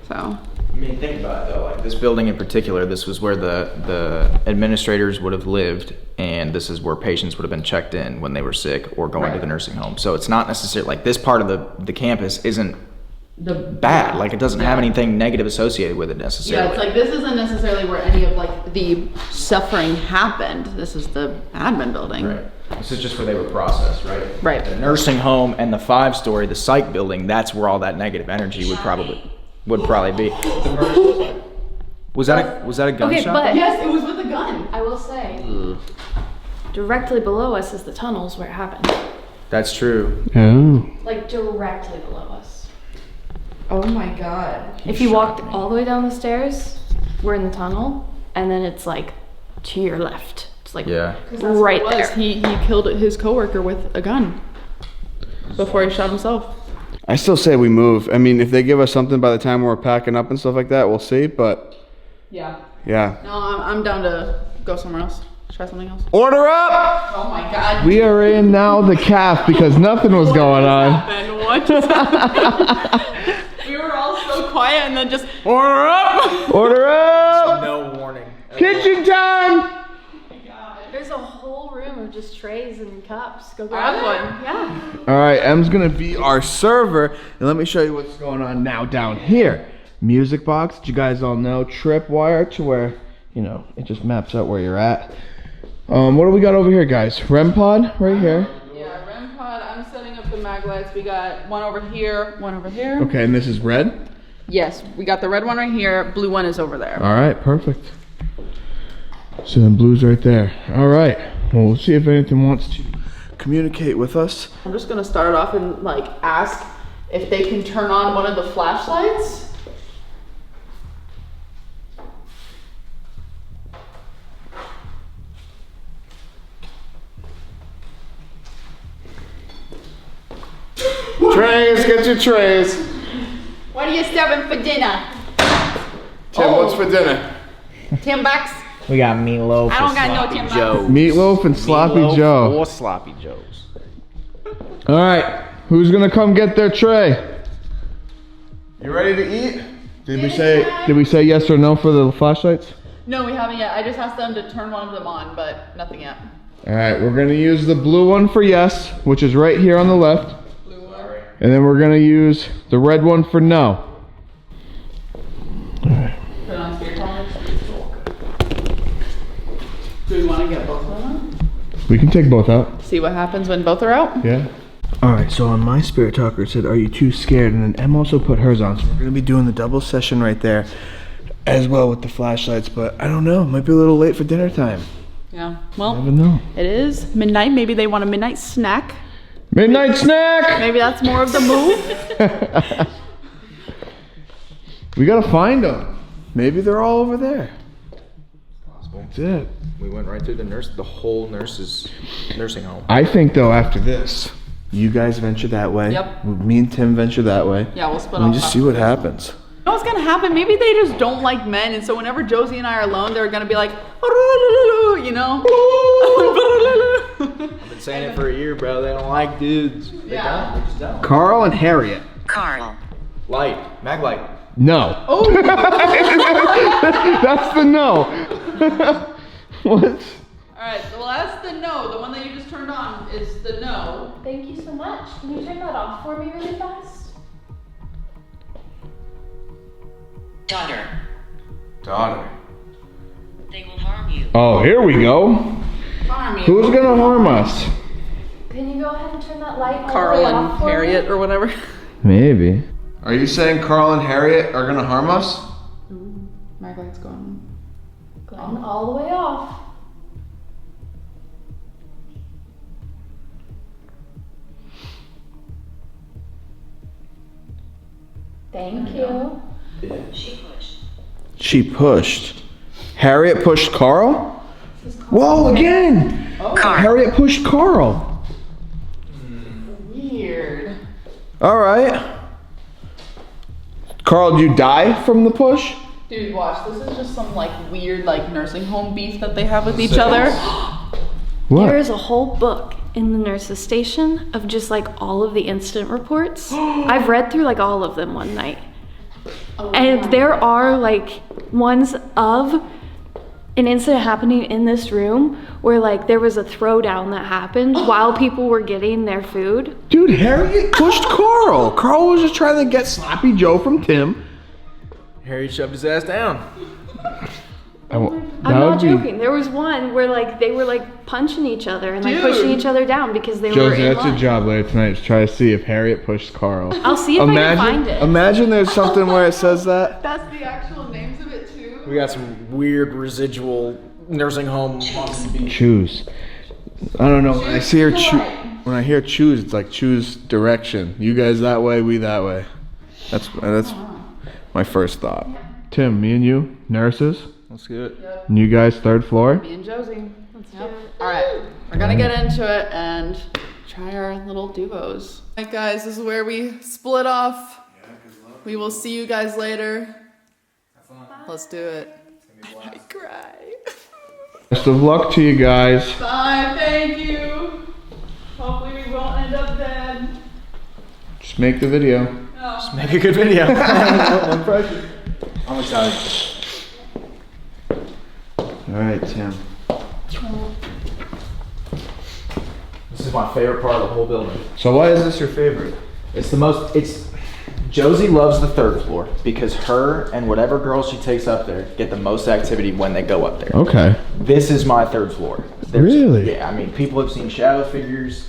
So. I mean, think about it though. Like this building in particular, this was where the administrators would have lived, and this is where patients would have been checked in when they were sick or going to the nursing home. So it's not necessarily like this part of the campus isn't bad. Like it doesn't have anything negative associated with it necessarily. Yeah, it's like this isn't necessarily where any of like the suffering happened. This is the admin building. Right. This is just where they were processed, right? Right. The nursing home and the 5-story, the psych building, that's where all that negative energy would probably be. Was that a gunshot? Okay, but Yes, it was with a gun. I will say, directly below us is the tunnels where it happened. That's true. Oh. Like directly below us. Oh my god. If you walked all the way down the stairs, we're in the tunnel, and then it's like to your left. It's like Yeah. right there. He killed his coworker with a gun before he shot himself. I still say we move. I mean, if they give us something by the time we're packing up and stuff like that, we'll see. But Yeah. yeah. No, I'm down to go somewhere else. Try something else. Order up! Oh my god. We are in now the calf because nothing was going on. What just happened? We were all so quiet and then just order up! Order up! No warning. Kitchen time! There's a whole room of just trays and cups. Go grab one. Yeah. All right, Em's gonna be our server, and let me show you what's going on now down here. Music box, that you guys all know, tripwire to where, you know, it just maps out where you're at. What do we got over here, guys? REM pod right here. Yeah, REM pod. I'm setting up the mag lights. We got one over here, one over here. Okay, and this is red? Yes, we got the red one right here. Blue one is over there. All right, perfect. So then blue's right there. All right, well, we'll see if anything wants to communicate with us. I'm just gonna start off and like ask if they can turn on one of the flashlights. Trays, get your trays. What are you serving for dinner? Tim, what's for dinner? Tim bucks? We got meatloaf. I don't or got no sloppy Tim bucks. Joes. Meatloaf and sloppy Meatloaf Joe. or sloppy joes. All right, who's gonna come get their tray? You ready to eat? Did we say yes or no for the flashlights? No, we haven't yet. I just asked them to turn one of them on, but nothing yet. All right, we're gonna use the blue one for yes, which is right here on the left. Blue one. And then we're gonna use the red one for no. Put it on speakerphone. Do we want to get both of them on? We can take both out. See what happens when both are out? Yeah. All right, so on my spirit talker it said, "Are you too scared?" And then Em also put hers on, so we're gonna be doing the double session right there, as well with the flashlights. But I don't know, might be a little late for dinner time. Yeah. Well, Never know. it is midnight. Maybe they want a midnight snack. Midnight snack. Maybe that's more of the move. We gotta find them. Maybe they're all over there. Possible. That's it. We went right through the whole nursing home. I think though, after this, you guys venture that way. Yep. Me and Tim venture that way. Yeah, we'll split And we off. just see what happens. You know what's gonna happen? Maybe they just don't like men, and so whenever Josie and I are alone, they're gonna be like, you know? I've been saying it for a year, bro. They don't like dudes. They Yeah. don't. They just don't. Carl and Harriet. Carl. Light. Mag light. No. Oh, That's the no. What? alright, well that's the no. The one that you just turned on is the no. Thank you so much. Can you turn that off for me really fast? Daughter. Daughter. They will harm you. Oh, here we go. Harm you. Who's gonna harm us? Can you go ahead and turn that light all the Carl way and off for Harriet me? or whatever. Maybe. Are you saying Carl and Harriet are gonna harm us? My light's going. Go ahead and all the way off. Thank you. She pushed. She pushed. Harriet pushed Carl? Whoa, again! Carl. Harriet pushed Carl. Weird. All right. Carl, did you die from the push? Dude, watch. This is just some like weird like nursing home beef that they have with each other. What? There is a whole book in the nurse's station of just like all of the incident reports. I've read through like all of them one night. And there are like ones of an incident happening in this room where like there was a throwdown that happened while people were getting their food. Dude, Harriet pushed Carl. Carl was just trying to get Sloppy Joe from Tim. Harry shoved his ass down. I'm not joking. There was one where like they were like punching each other and like pushing each other down because they were Josie, in that's your line. job later tonight to try to see if Harriet pushed Carl. I'll see if I can find it. Imagine there's something where it says that. That's the actual names of it too. We got some weird residual nursing home. Choose. I don't know. When I see her when I hear choose, it's like choose direction. You guys that way, we that way. That's my first thought. Tim, me and you, nurses. Let's do it. And you guys, third floor. Me and Josie. Let's do it. All right, we're gonna get into it and try our little duos. All right, guys, this is where we split off. We will see you guys later. Let's do it. I cry. Best of luck to you guys. Bye. Thank you. Hopefully we won't end up dead. Just make the video. Just make a good video. No pressure. I'm excited. All right, Tim. This is my favorite part of the whole building. So why is this your favorite? Josie loves the third floor because her and whatever girls she takes up there get the most activity when they go up there. Okay. This is my third floor. Really? Yeah, I mean, people have seen shadow figures.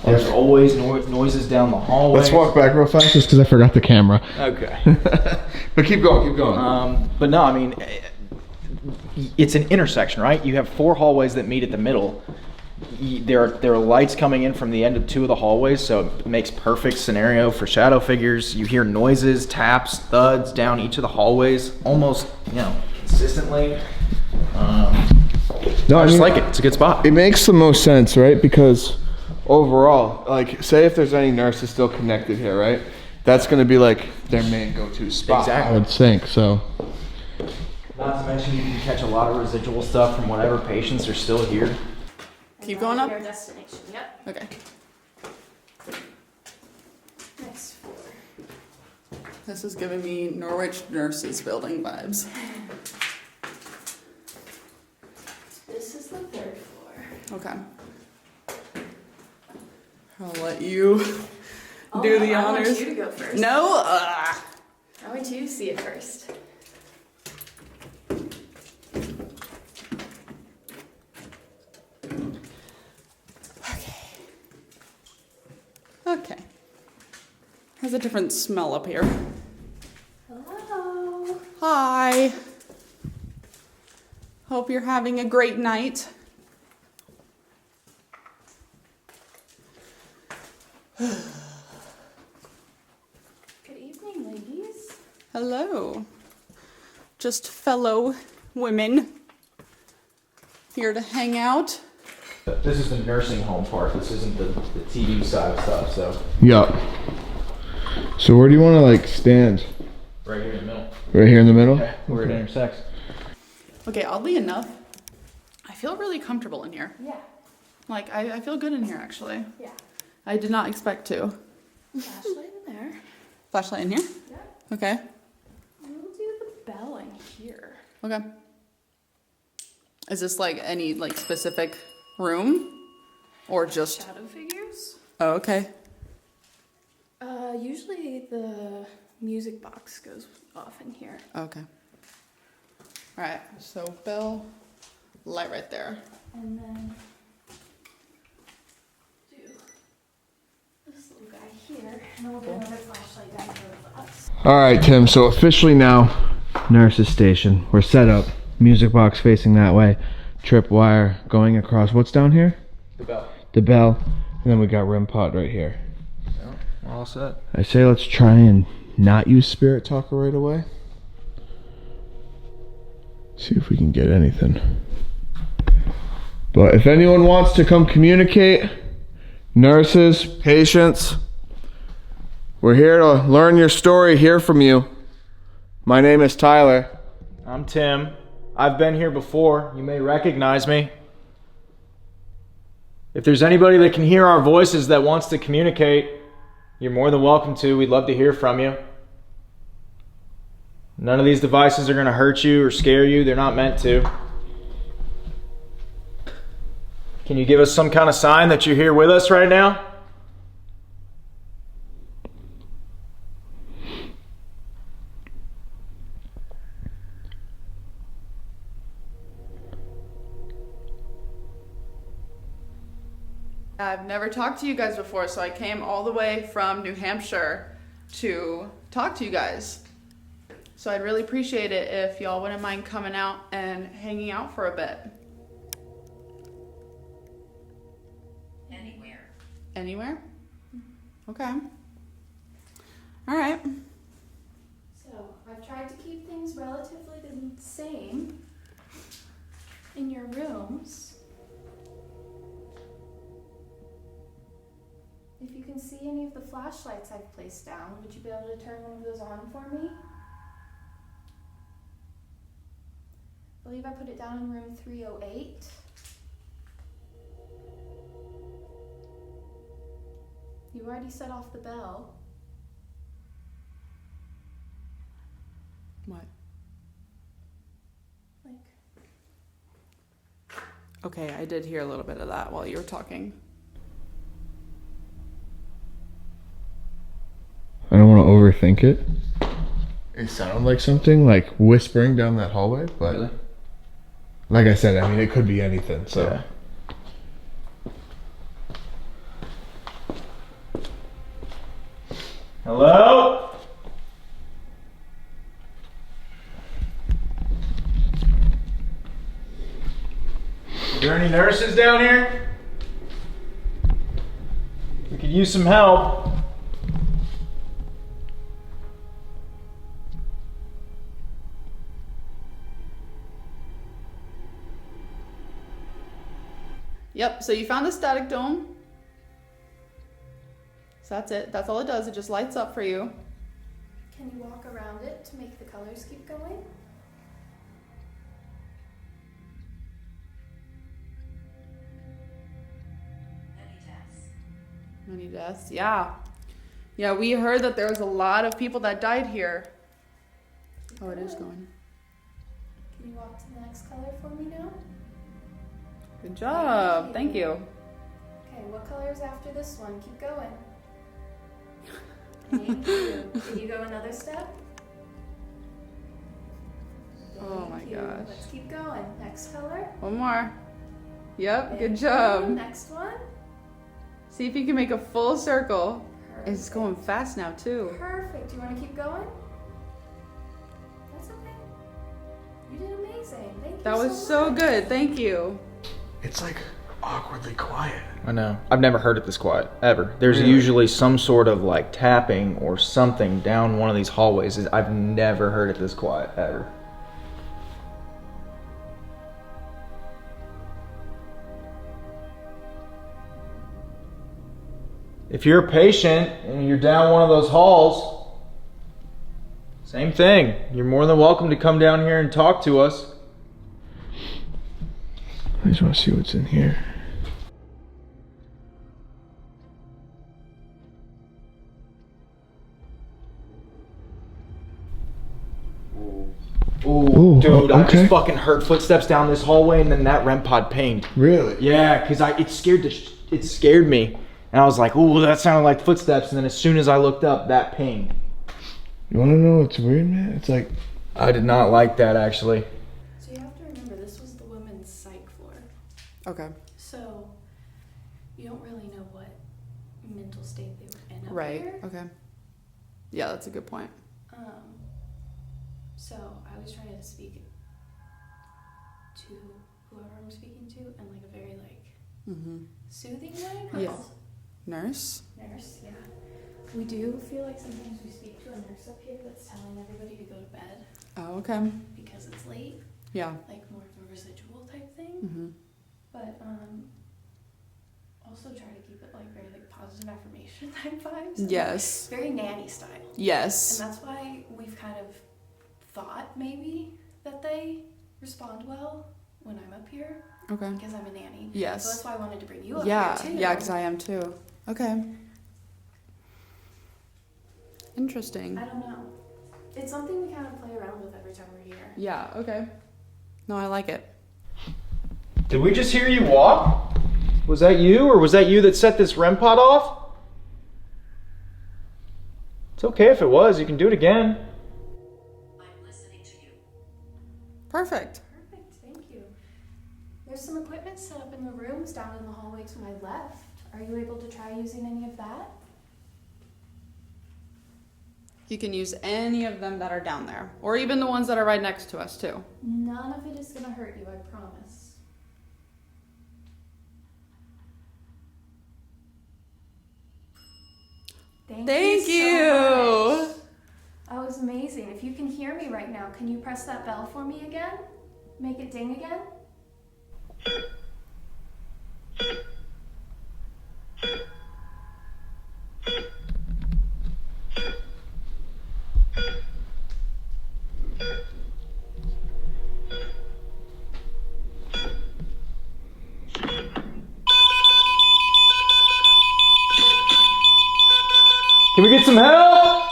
There's always noises down the hallway. Let's walk back real fast just because I forgot the camera. Okay. But keep going, keep going. But no, I mean, it's an intersection, right? You have 4 hallways that meet at the middle. There are lights coming in from the end of 2 of the hallways, so it makes perfect scenario for shadow figures. You hear noises, taps, thuds down each of the hallways, almost, consistently. I just like it. It's a good spot. It makes the most sense, right? Because overall, like, say if there's any nurses still connected here, right? That's going to be like their main go-to spot. Exactly. I would think so. Not to mention you can catch a lot of residual stuff from whatever patients are still here. Keep going up. Your destination. Yep. Okay. Next floor. This is giving me Norwich Nurses Building vibes. This is the third floor. Okay. I'll let you do the I honors. want you to go first. No. I want you to see it first. Okay. Has a different smell up here. Hello. Hi. Hope you're having a great night. Good evening, ladies. Hello. Just fellow women here to hang out. This is the nursing home part. This isn't the TV side of stuff, so. Yeah. So where do you want to like stand? Right here in the middle. Right here in the middle? Okay, where it intersects. Okay, oddly enough, I feel really comfortable in here. Yeah. Like, I feel good in here, actually. Yeah. I did not expect to. Flashlight in there. Flashlight in here? Yeah. Okay. We'll do the bell in here. Okay. Is this like any like specific room? Or just... Shadow figures. Oh, okay. Usually the music box goes off in here. Okay. Alright, so bell, light right there. And then do this little guy here. And then we'll get another flashlight down here with us. All right, Tim. So officially now, nurse's station. We're set up. Music box facing that way. Trip wire going across. What's down here? The bell. The bell. And then we got REM pod right here. Yeah, we're all set. I say let's try and not use Spirit Talker right away. See if we can get anything. But if anyone wants to come communicate, nurses, patients, we're here to learn your story, hear from you. My name is Tyler. I'm Tim. I've been here before. You may recognize me. If there's anybody that can hear our voices that wants to communicate, you're more than welcome to. We'd love to hear from you. None of these devices are going to hurt you or scare you. They're not meant to. Can you give us some kind of sign that you're here with us right now? I've never talked to you guys before, so I came all the way from New Hampshire to talk to you guys. So I'd really appreciate it if y'all wouldn't mind coming out and hanging out for a bit. Anywhere. Anywhere? Okay. All right. So I've tried to keep things relatively the same in your rooms. If you can see any of the flashlights I've placed down, would you be able to turn one of those on for me? I believe I put it down in room 308. You already set off the bell. What? Like, Okay, I did hear a little bit of that while you were talking. I don't want to overthink it. It sounded like something like whispering down that hallway, but Really? like I said, I mean, it could be anything. So. Yeah. Hello? Are there any nurses down here? We could use some help. Yep, so you found the static dome. So that's it. That's all it does. It just lights up for you. can you walk around it to make the colors keep going? Many deaths, yeah. Yeah, we heard that there was a lot of people that died here. Oh, it is going. Can you walk to the next color for me now? Good job. Thank you. Okay, what color is after this one? Keep going. Thank you. Can you go another step? Oh my Thank you. gosh. Let's keep going. Next color. One more. Yep, Thank good you. job. Next one. See if you can make a full circle. It's Perfect. going fast now too. Perfect. Do you want to keep going? That's okay. You did amazing. Thank you That was so much. good. Thank you. It's like awkwardly quiet. I know. I've never heard it this quiet, ever. There's Really? usually some sort of like tapping or something down one of these hallways. I've never heard it this quiet, ever. If you're a patient and you're down one of those halls, same thing. You're more than welcome to come down here and talk to us. I just want to see what's in here. Ooh, dude, I okay. just fucking heard footsteps down this hallway, and then that REM pod pinged. Really? Yeah, cause it scared me, and I was like, "Ooh, that sounded like footsteps." And then as soon as I looked up, that pinged. You want to know what's weird, man? It's like, I did not like that, actually. So you have to remember, this was the women's psych floor. Okay. So you don't really know what mental state they were in up Right. here. Okay. Yeah, that's a good point. So I was trying to speak to whoever I'm speaking to in like a very like soothing way. Yeah. Nurse? Nurse, yeah. We do feel like sometimes we speak to a nurse up here that's telling everybody to go to bed Oh, okay. because it's late, Yeah. like more of a residual type thing. Mm-hmm. But also try to keep it like very like positive affirmation type vibes. and, Yes. like, very nanny style. Yes. And that's why we've kind of thought maybe that they respond well when I'm up here Okay. because I'm a nanny. Yes. So that's why I wanted to bring you up Yeah. here too. Yeah, because I am too. Okay. Interesting. I don't know. It's something we kind of play around with every time we're here. Yeah, okay. No, I like it. Did we just hear you walk? Was that you, or was that you that set this REM pod off? It's okay if it was. You can do it again. I'm listening to you. Perfect. Perfect, thank you. There's some equipment set up in the rooms down in the hallway to my left. Are you able to try using any of that? You can use any of them that are down there, or even the ones that are right next to us too. None of it is gonna hurt you, I promise. Thank so you. much. That was amazing. If you can hear me right now, can you press that bell for me again? Make it ding again? Can we get some help?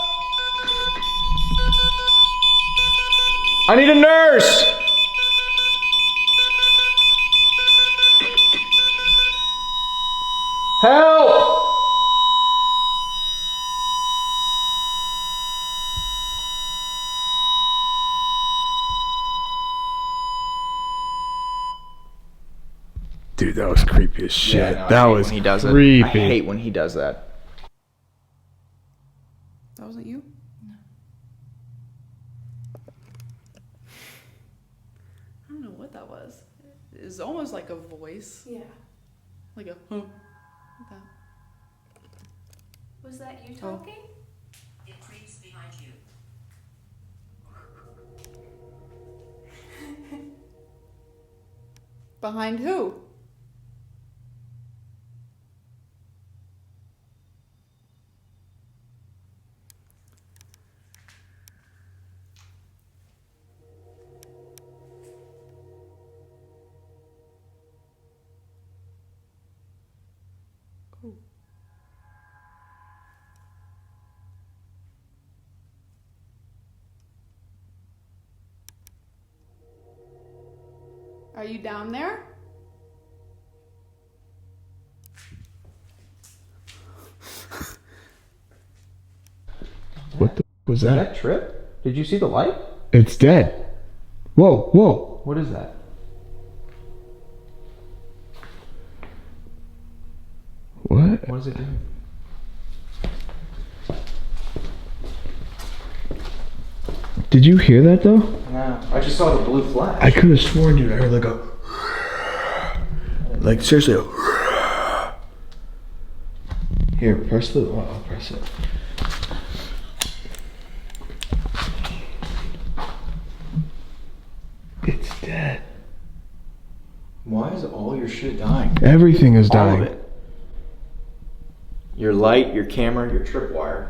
I need a nurse. Help! Dude, that was creepy as shit. Yeah, no, I that hate was when he does creepy. it. I hate when he does that. That wasn't you? No. I don't know what that was. It was almost like a voice. Yeah. Like a huh. Like that. Was that you talking? It creeps behind you. Behind who? Oh. Are you down there? What the was Did that? that trip? Did you see the light? It's dead. Whoa, whoa. What is that? What? What is it doing? Did you hear that though? No, I just saw the blue flash. I could have sworn, dude, I heard like a... Like, seriously, a... Here, press the... Oh, I'll press it. It's dead. Why is all your shit dying? Everything is All of dying. it. Your light, your camera, your tripwire.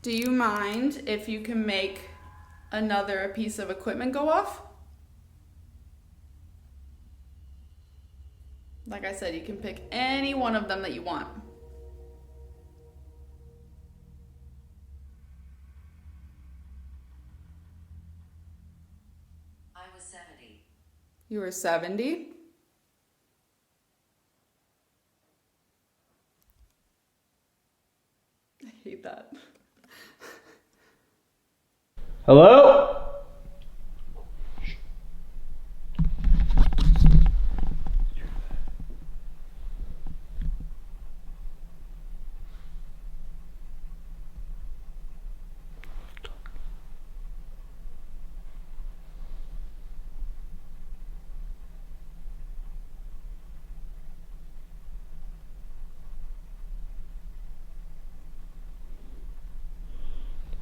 Do you mind if you can make another piece of equipment go off? Like I said, you can pick any one of them that you want. I was 70. You were 70? I hate that. Hello?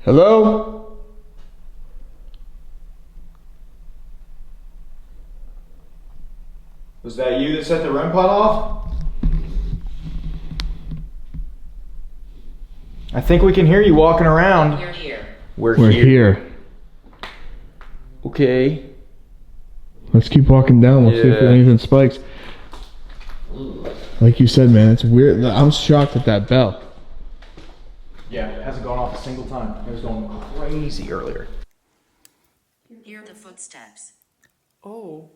Hello? Was that you that set the REM pod off? I think we can hear you walking around. You're here. We're here. Okay. Let's keep walking down. We'll see if Yeah. anything spikes. Like you said, man, it's weird. I'm shocked at that bell. Yeah, it hasn't gone off a single time. It was going crazy earlier. Hear the footsteps. Oh.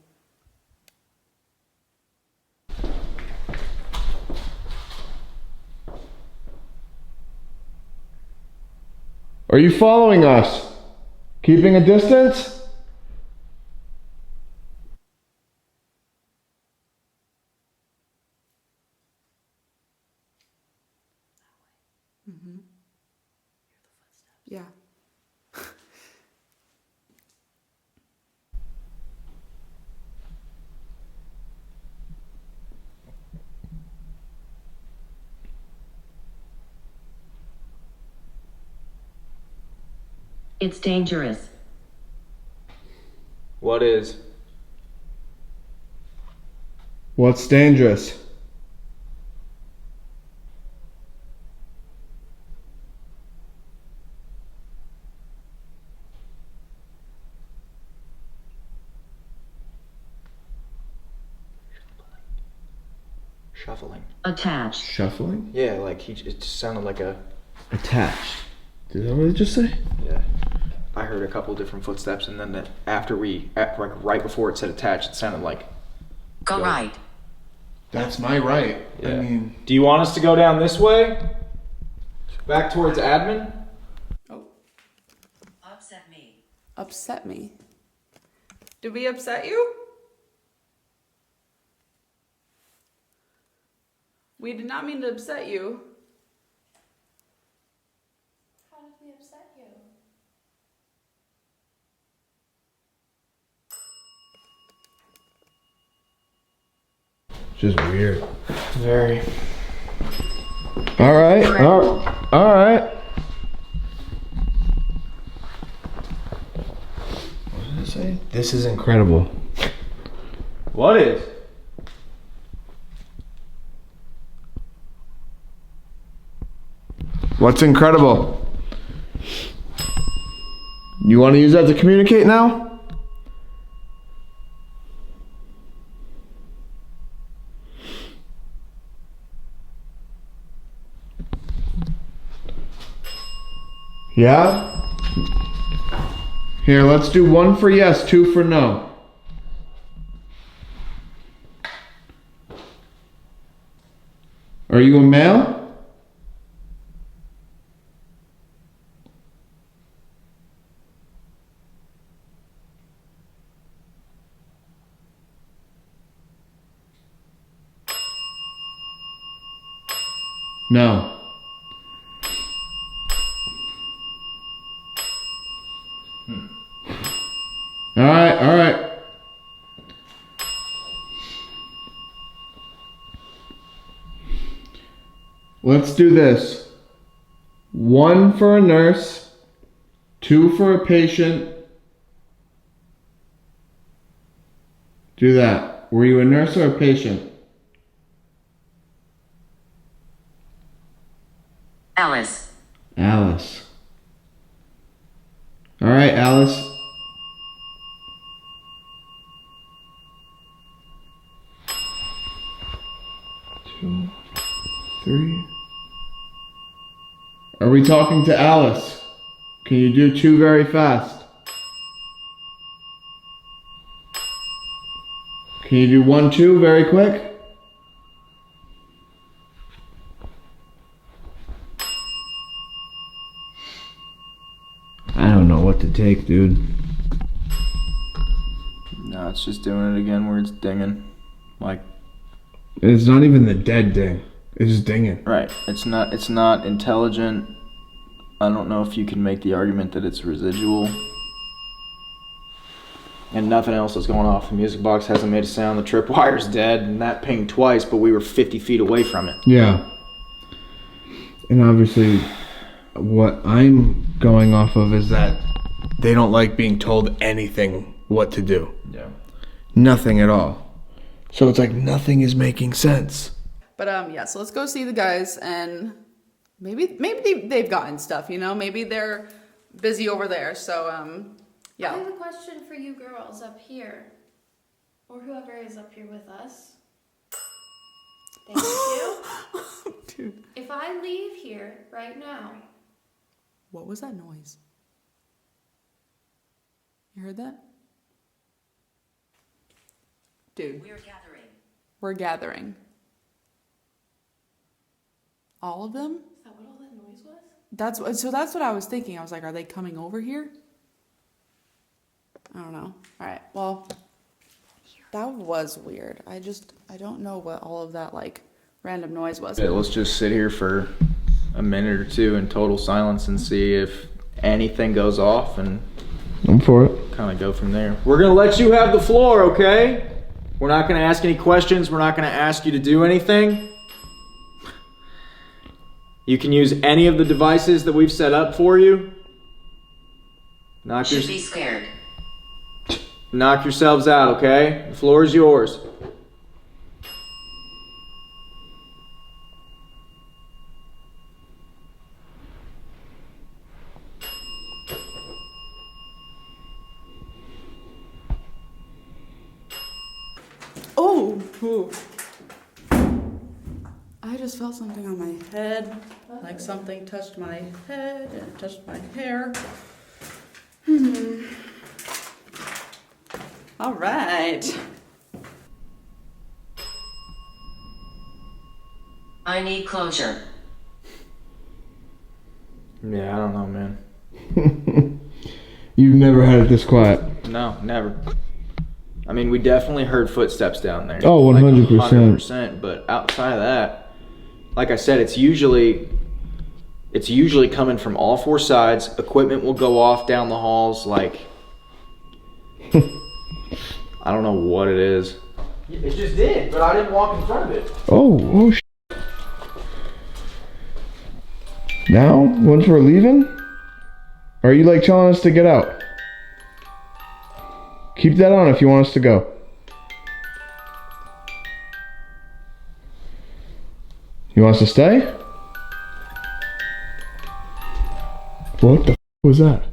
Are you following us? Keeping a distance? Yeah. It's dangerous. What is? What's dangerous? Shuffling. Attached. Shuffling? Yeah, like it just sounded like a. Attached. Did that really just say? Yeah. I heard a couple different footsteps, and then right before it said attached, it sounded like. Go right. That's my right. Yeah. I mean, Do you want us to go down this way? Back towards admin? Oh, Upset me. upset me. Did we upset you? We did not mean to upset you. How did we upset you? just weird. Very. All right. All right. What did it say? This is incredible. What is? What's incredible? You want to use that to communicate now? Yeah? Here, let's do 1 for yes, 2 for no. Are you a male? No. All right, all right. Let's do this. 1 for a nurse, 2 for a patient. Do that. Were you a nurse or a patient? Alice. Alice. All right, Alice. Two, 3. Are we talking to Alice? Can you do 2 very fast? Can you do 1, 2 very quick? I don't know what to take, dude. No, it's just doing it again where it's dinging. Like. It's not even the dead ding. It's just dinging. Right. It's not intelligent. I don't know if you can make the argument that it's residual. And nothing else is going off. The music box hasn't made a sound. The tripwire's dead, and that pinged twice, but we were 50 feet away from it. Yeah. And obviously, what I'm going off of is that they don't like being told anything what to do. Yeah. Nothing at all. So it's like nothing is making sense. But yeah, so let's go see the guys, and maybe they've gotten stuff, you know? Maybe they're busy over there. So I yeah. have a question for you girls up here, or whoever is up here with us. Thank you. Dude, If I leave here right now, what was that noise? You heard that? Dude, We're gathering. we're gathering. All of them? is that what all that noise was? That's what I was thinking. I was like, are they coming over here? I don't know. All right. Well, that was weird. I don't know what all of that like random noise was. Yeah, let's just sit here for a minute or two in total silence and see if anything goes off and I'm for it. kind of go from there. We're gonna let you have the floor, okay? We're not gonna ask any questions. We're not gonna ask you to do anything. You can use any of the devices that we've set up for you. Should be scared. Knock yourselves out, okay? The floor is yours. Oh, ooh. I just felt something on my head, like something touched my head and touched my hair. All right. I need closure. Yeah, I don't know, man. You've never had it this quiet. No, never. I mean, we definitely heard footsteps down there. Oh, 100%. Like 100%. But outside of that, like I said, it's usually coming from all four sides. Equipment will go off down the halls. Like, I don't know what it is. It just did, but I didn't walk in front of it. Oh, Now, once we're leaving, or are you like telling us to get out? Keep that on if you want us to go. You want us to stay? What the was that?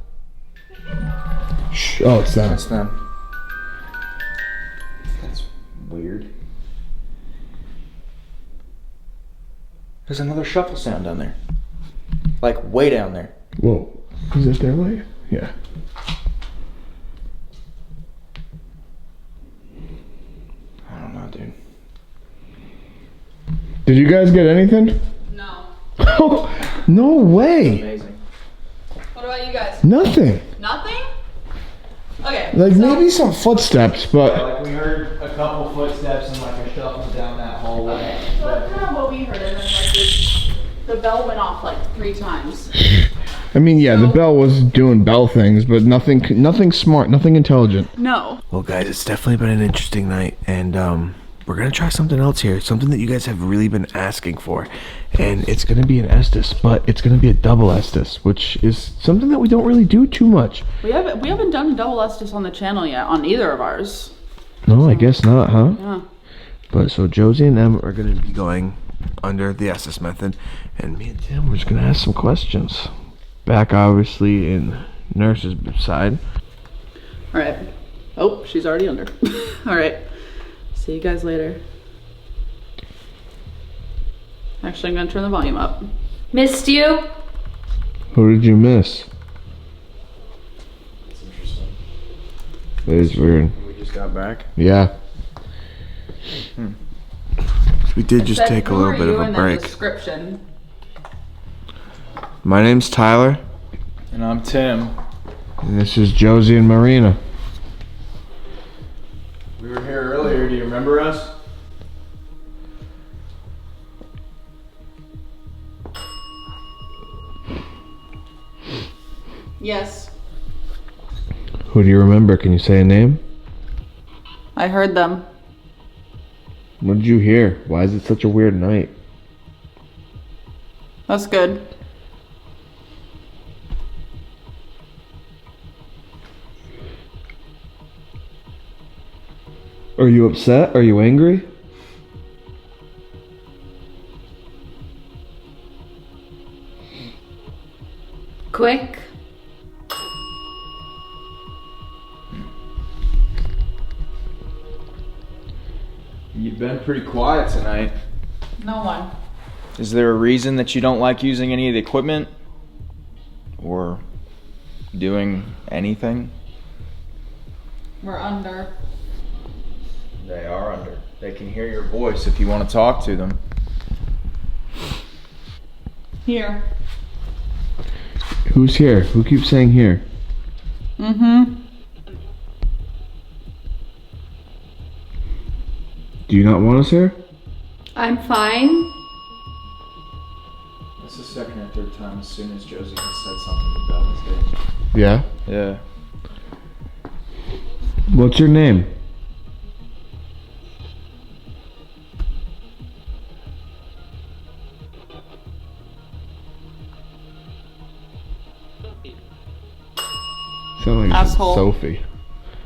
Shh. Oh, it's them. That's them. That's weird. There's another shuffle sound down there. Like way down there. Whoa. Is it their way? Yeah. I don't know, dude. Did you guys get anything? No. Oh, no way. Amazing. What about you guys? Nothing. Nothing? Okay. Like so- maybe some footsteps, but Like we heard a couple footsteps and like a shuffle down that hallway. Okay, so that's kind of what we heard, and then the bell went off like 3 times. I mean, yeah, the bell was doing bell things, but nothing smart, nothing intelligent. No. Well, guys, it's definitely been an interesting night, and we're gonna try something else here, something that you guys have really been asking for, and it's gonna be an Estes, but it's gonna be a double Estes, which is something that we don't really do too much. We haven't done a double Estes on the channel yet, on either of ours. No, I guess not, huh? Yeah. But so Josie and Em are gonna be going under the Estes method, and me and Tim, we're just gonna ask some questions. Back, obviously, in nurse's side. All right. Oh, she's already under. All right. See you guys later. Actually, I'm gonna turn the volume up. Missed you. Who did you miss? That's interesting. That is weird. We just got back. Yeah. We did just take a little bit of a break. Description. My name's Tyler, And I'm Tim. and this is Josie and Marina. We were here earlier. Do you remember us? Yes. Who do you remember? Can you say a name? I heard them. What did you hear? Why is it such a weird night? That's good. Are you upset? Are you angry? Quick. You've been pretty quiet tonight. No one. Is there a reason that you don't like using any of the equipment? Or doing anything? We're under. They are under. They can hear your voice if you want to talk to them. Here. Who's here? Who keeps saying here? Mm-hmm. Do you not want us here? I'm fine. That's the second third time as soon as Josie has said something, the bell has hit. Yeah? Yeah. What's your name? Sound like Asshole. Sophie.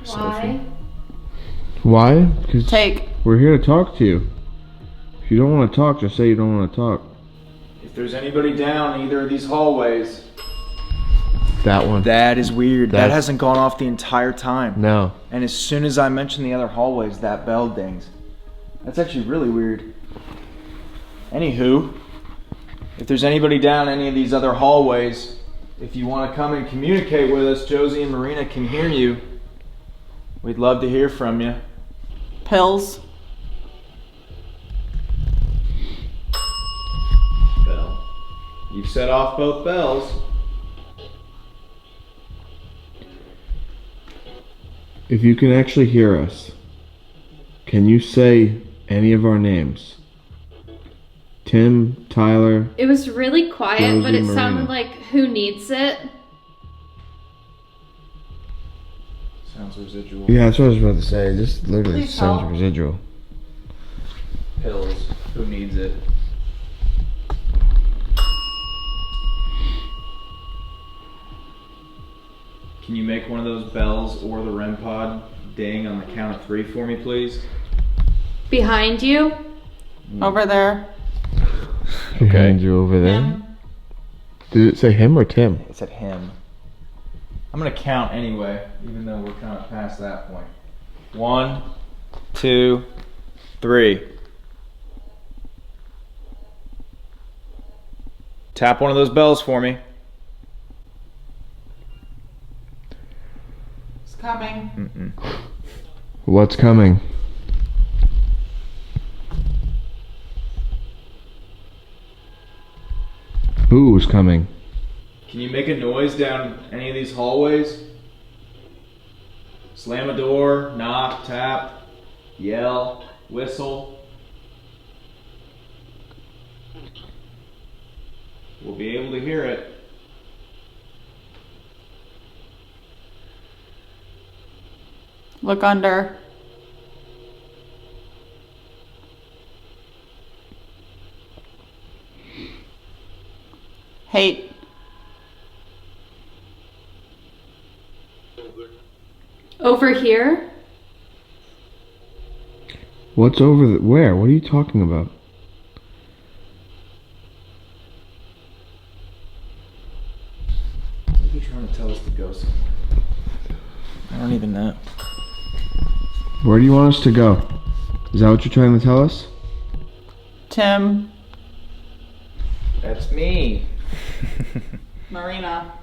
Why? Why? Because Take. we're here to talk to you. If you don't want to talk, just say you don't want to talk. If there's anybody down either of these hallways, That one. that is weird. That That's- hasn't gone off the entire time. No. And as soon as I mention the other hallways, that bell dings. That's actually really weird. Anywho, if there's anybody down any of these other hallways, if you want to come and communicate with us, Josie and Marina can hear you. We'd love to hear from you. Pills. Bell. You've set off both bells. If you can actually hear us, can you say any of our names? Tim, Tyler. It was really quiet, but Josie, it Marina. sounded like who needs it? Sounds residual. Yeah, that's what I was about to say. This literally Please sounds help. residual. Pills. Who needs it? Can you make one of those bells or the REM pod ding on the count of 3 for me, please? Behind you? Over there. Behind you over there. Him. Did it say him or Tim? It said him. I'm gonna count anyway, even though we're kind of past that point. 1, 2, 3. Tap one of those bells for me. It's coming. What's coming? Who's coming? Can you make a noise down any of these hallways? Slam a door, knock, tap, yell, whistle. We'll be able to hear it. Look under. Hate. Over here? What's over the, where? What are you talking about? What are you trying to tell us to go somewhere? I don't even know. Where do you want us to go? Is that what you're trying to tell us? Tim. That's me. Marina.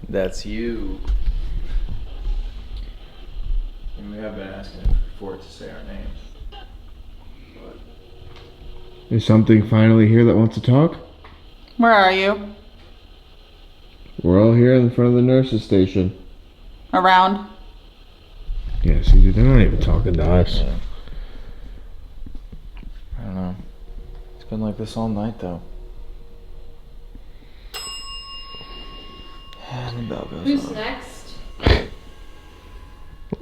That's you. And we have been asking for it to say our names. But Is something finally here that wants to talk? Where are you? We're all here in front of the nurse's station. Around. Yeah, see, dude, they're not even talking to us. yeah. I don't know. It's been like this all night though. And the bell goes Who's off. next?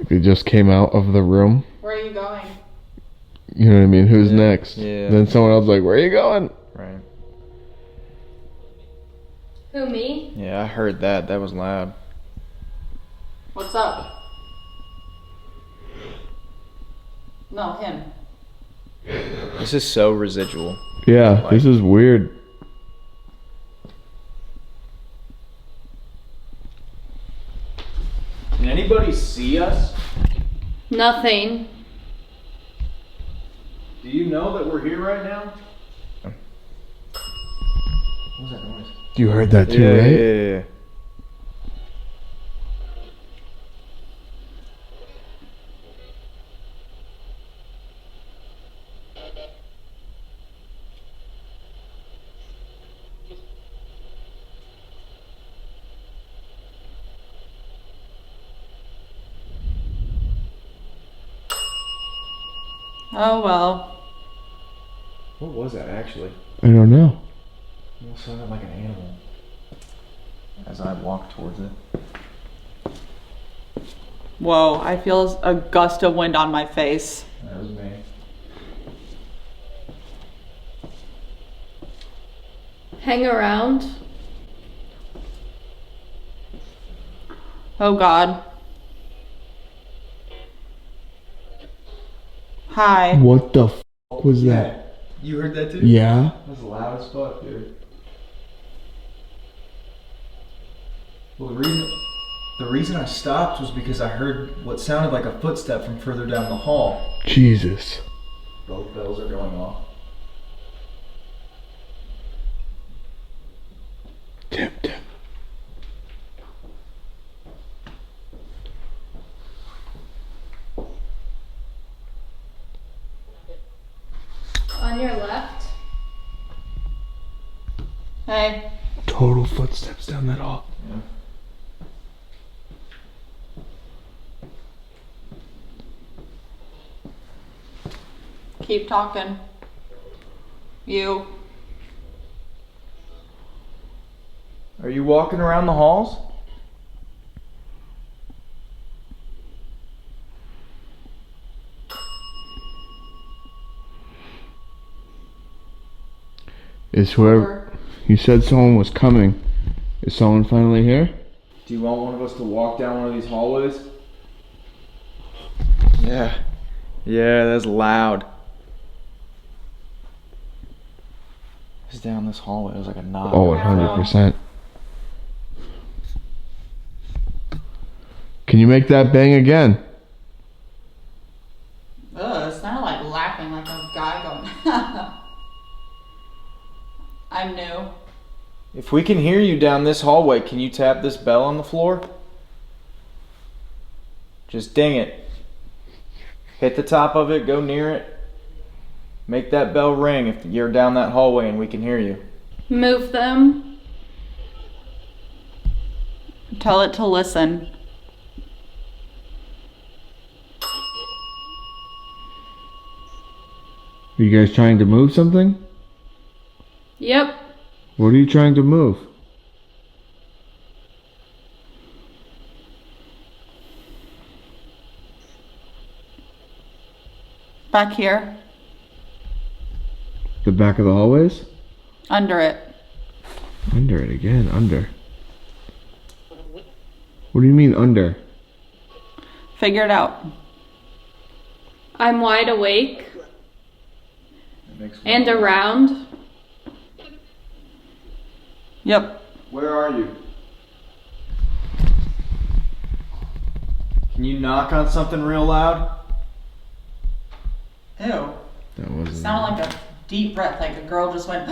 They just came out of the room. Where are you going? You know what I mean? Who's Yeah. next? Yeah. Then someone else like, where are you going? Right. Who, me? Yeah, I heard that. That was loud. What's up? No, him. This is so residual. Yeah, this is weird. Can anybody see us? Nothing. Do you know that we're here right now? What was that noise? You heard that too, right? Yeah. Oh well. What was that actually? I don't know. It almost sounded like an animal. as I walk towards it. Whoa, I feel a gust of wind on my face. That was me. Hang around. Oh God. Hi. What the fuck was that? You heard that too? Yeah. That was loud as fuck, dude. Well, the reason I stopped was because I heard what sounded like a footstep from further down the hall. Jesus. Both bells are going off. Tim. On your left. Hey. Total footsteps down that hall. Yeah. Keep talking. You. Are you walking around the halls? Is whoever you said someone was coming? Is someone finally here? Do you want one of us to walk down one of these hallways? Yeah. Yeah, that's loud. It's down this hallway. It was like a knock. Oh, 100%. Can you make that bang again? Ugh, it sounded like laughing like a guy going. I'm new. If we can hear you down this hallway, can you tap this bell on the floor? Just ding it. Hit the top of it, go near it. Make that bell ring if you're down that hallway and we can hear you. Move them. Tell it to listen. Are you guys trying to move something? Yep. What are you trying to move? Back here. The back of the hallways? Under it. Under it again, under. What do you mean under? Figure it out. I'm wide awake. And around. Yep. Where are you? Can you knock on something real loud? Ew. That wasn't. Sounded like a deep breath, like a girl just went.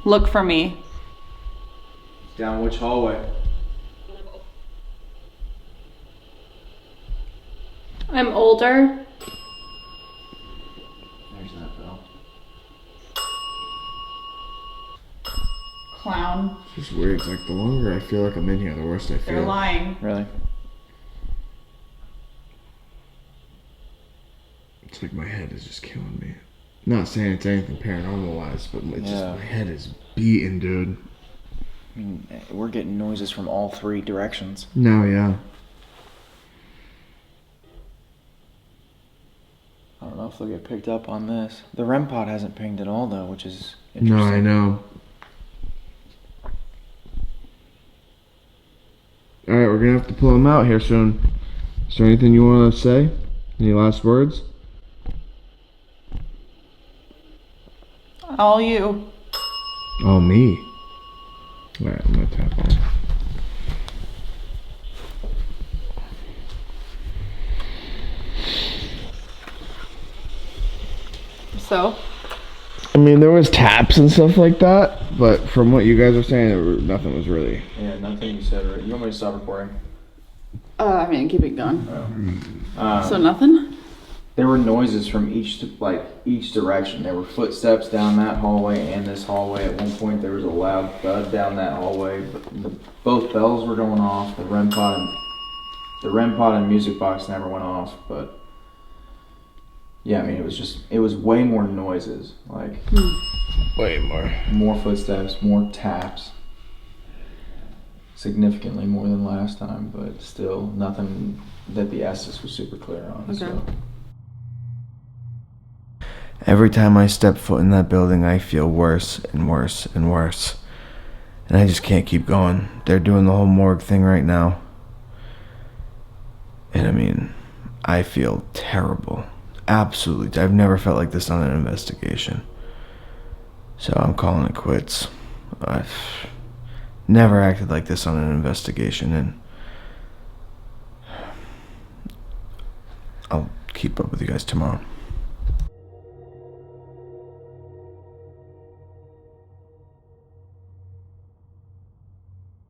Look for me. Down which hallway? I'm older. There's that bell. Clown. It's weird. It's like the longer I feel like I'm in here, the worse I feel. They're lying. Really? It's like my head is just killing me. Not saying it's anything paranormal wise, but it's just Yeah. my head is beating, dude. I mean, we're getting noises from all three directions. No, yeah. I don't know if they'll get picked up on this. The REM pod hasn't pinged at all though, which is interesting. No, I know. Alright, we're gonna have to pull him out here soon. Is there anything you want to say? Any last words? All you. Oh, me. Alright, I'm gonna tap on. So? I mean, there was taps and stuff like that, but from what you guys are saying, nothing was really. Yeah, nothing you said right. You want me to stop recording? I mean, keep it going. Oh. So nothing? There were noises from each direction. There were footsteps down that hallway and this hallway. At one point, there was a loud thud down that hallway. Both bells were going off. The REM pod and music box never went off. But Yeah, I mean, it was way more noises, like Way more. more footsteps, more taps, significantly more than last time, but still nothing that the Estes was super clear on. Okay. So. Every time I step foot in that building, I feel worse and worse and worse. And I just can't keep going. They're doing the whole morgue thing right now. And I mean, I feel terrible. Absolutely. I've never felt like this on an investigation. So I'm calling it quits. I've never acted like this on an investigation, and I'll keep up with you guys tomorrow.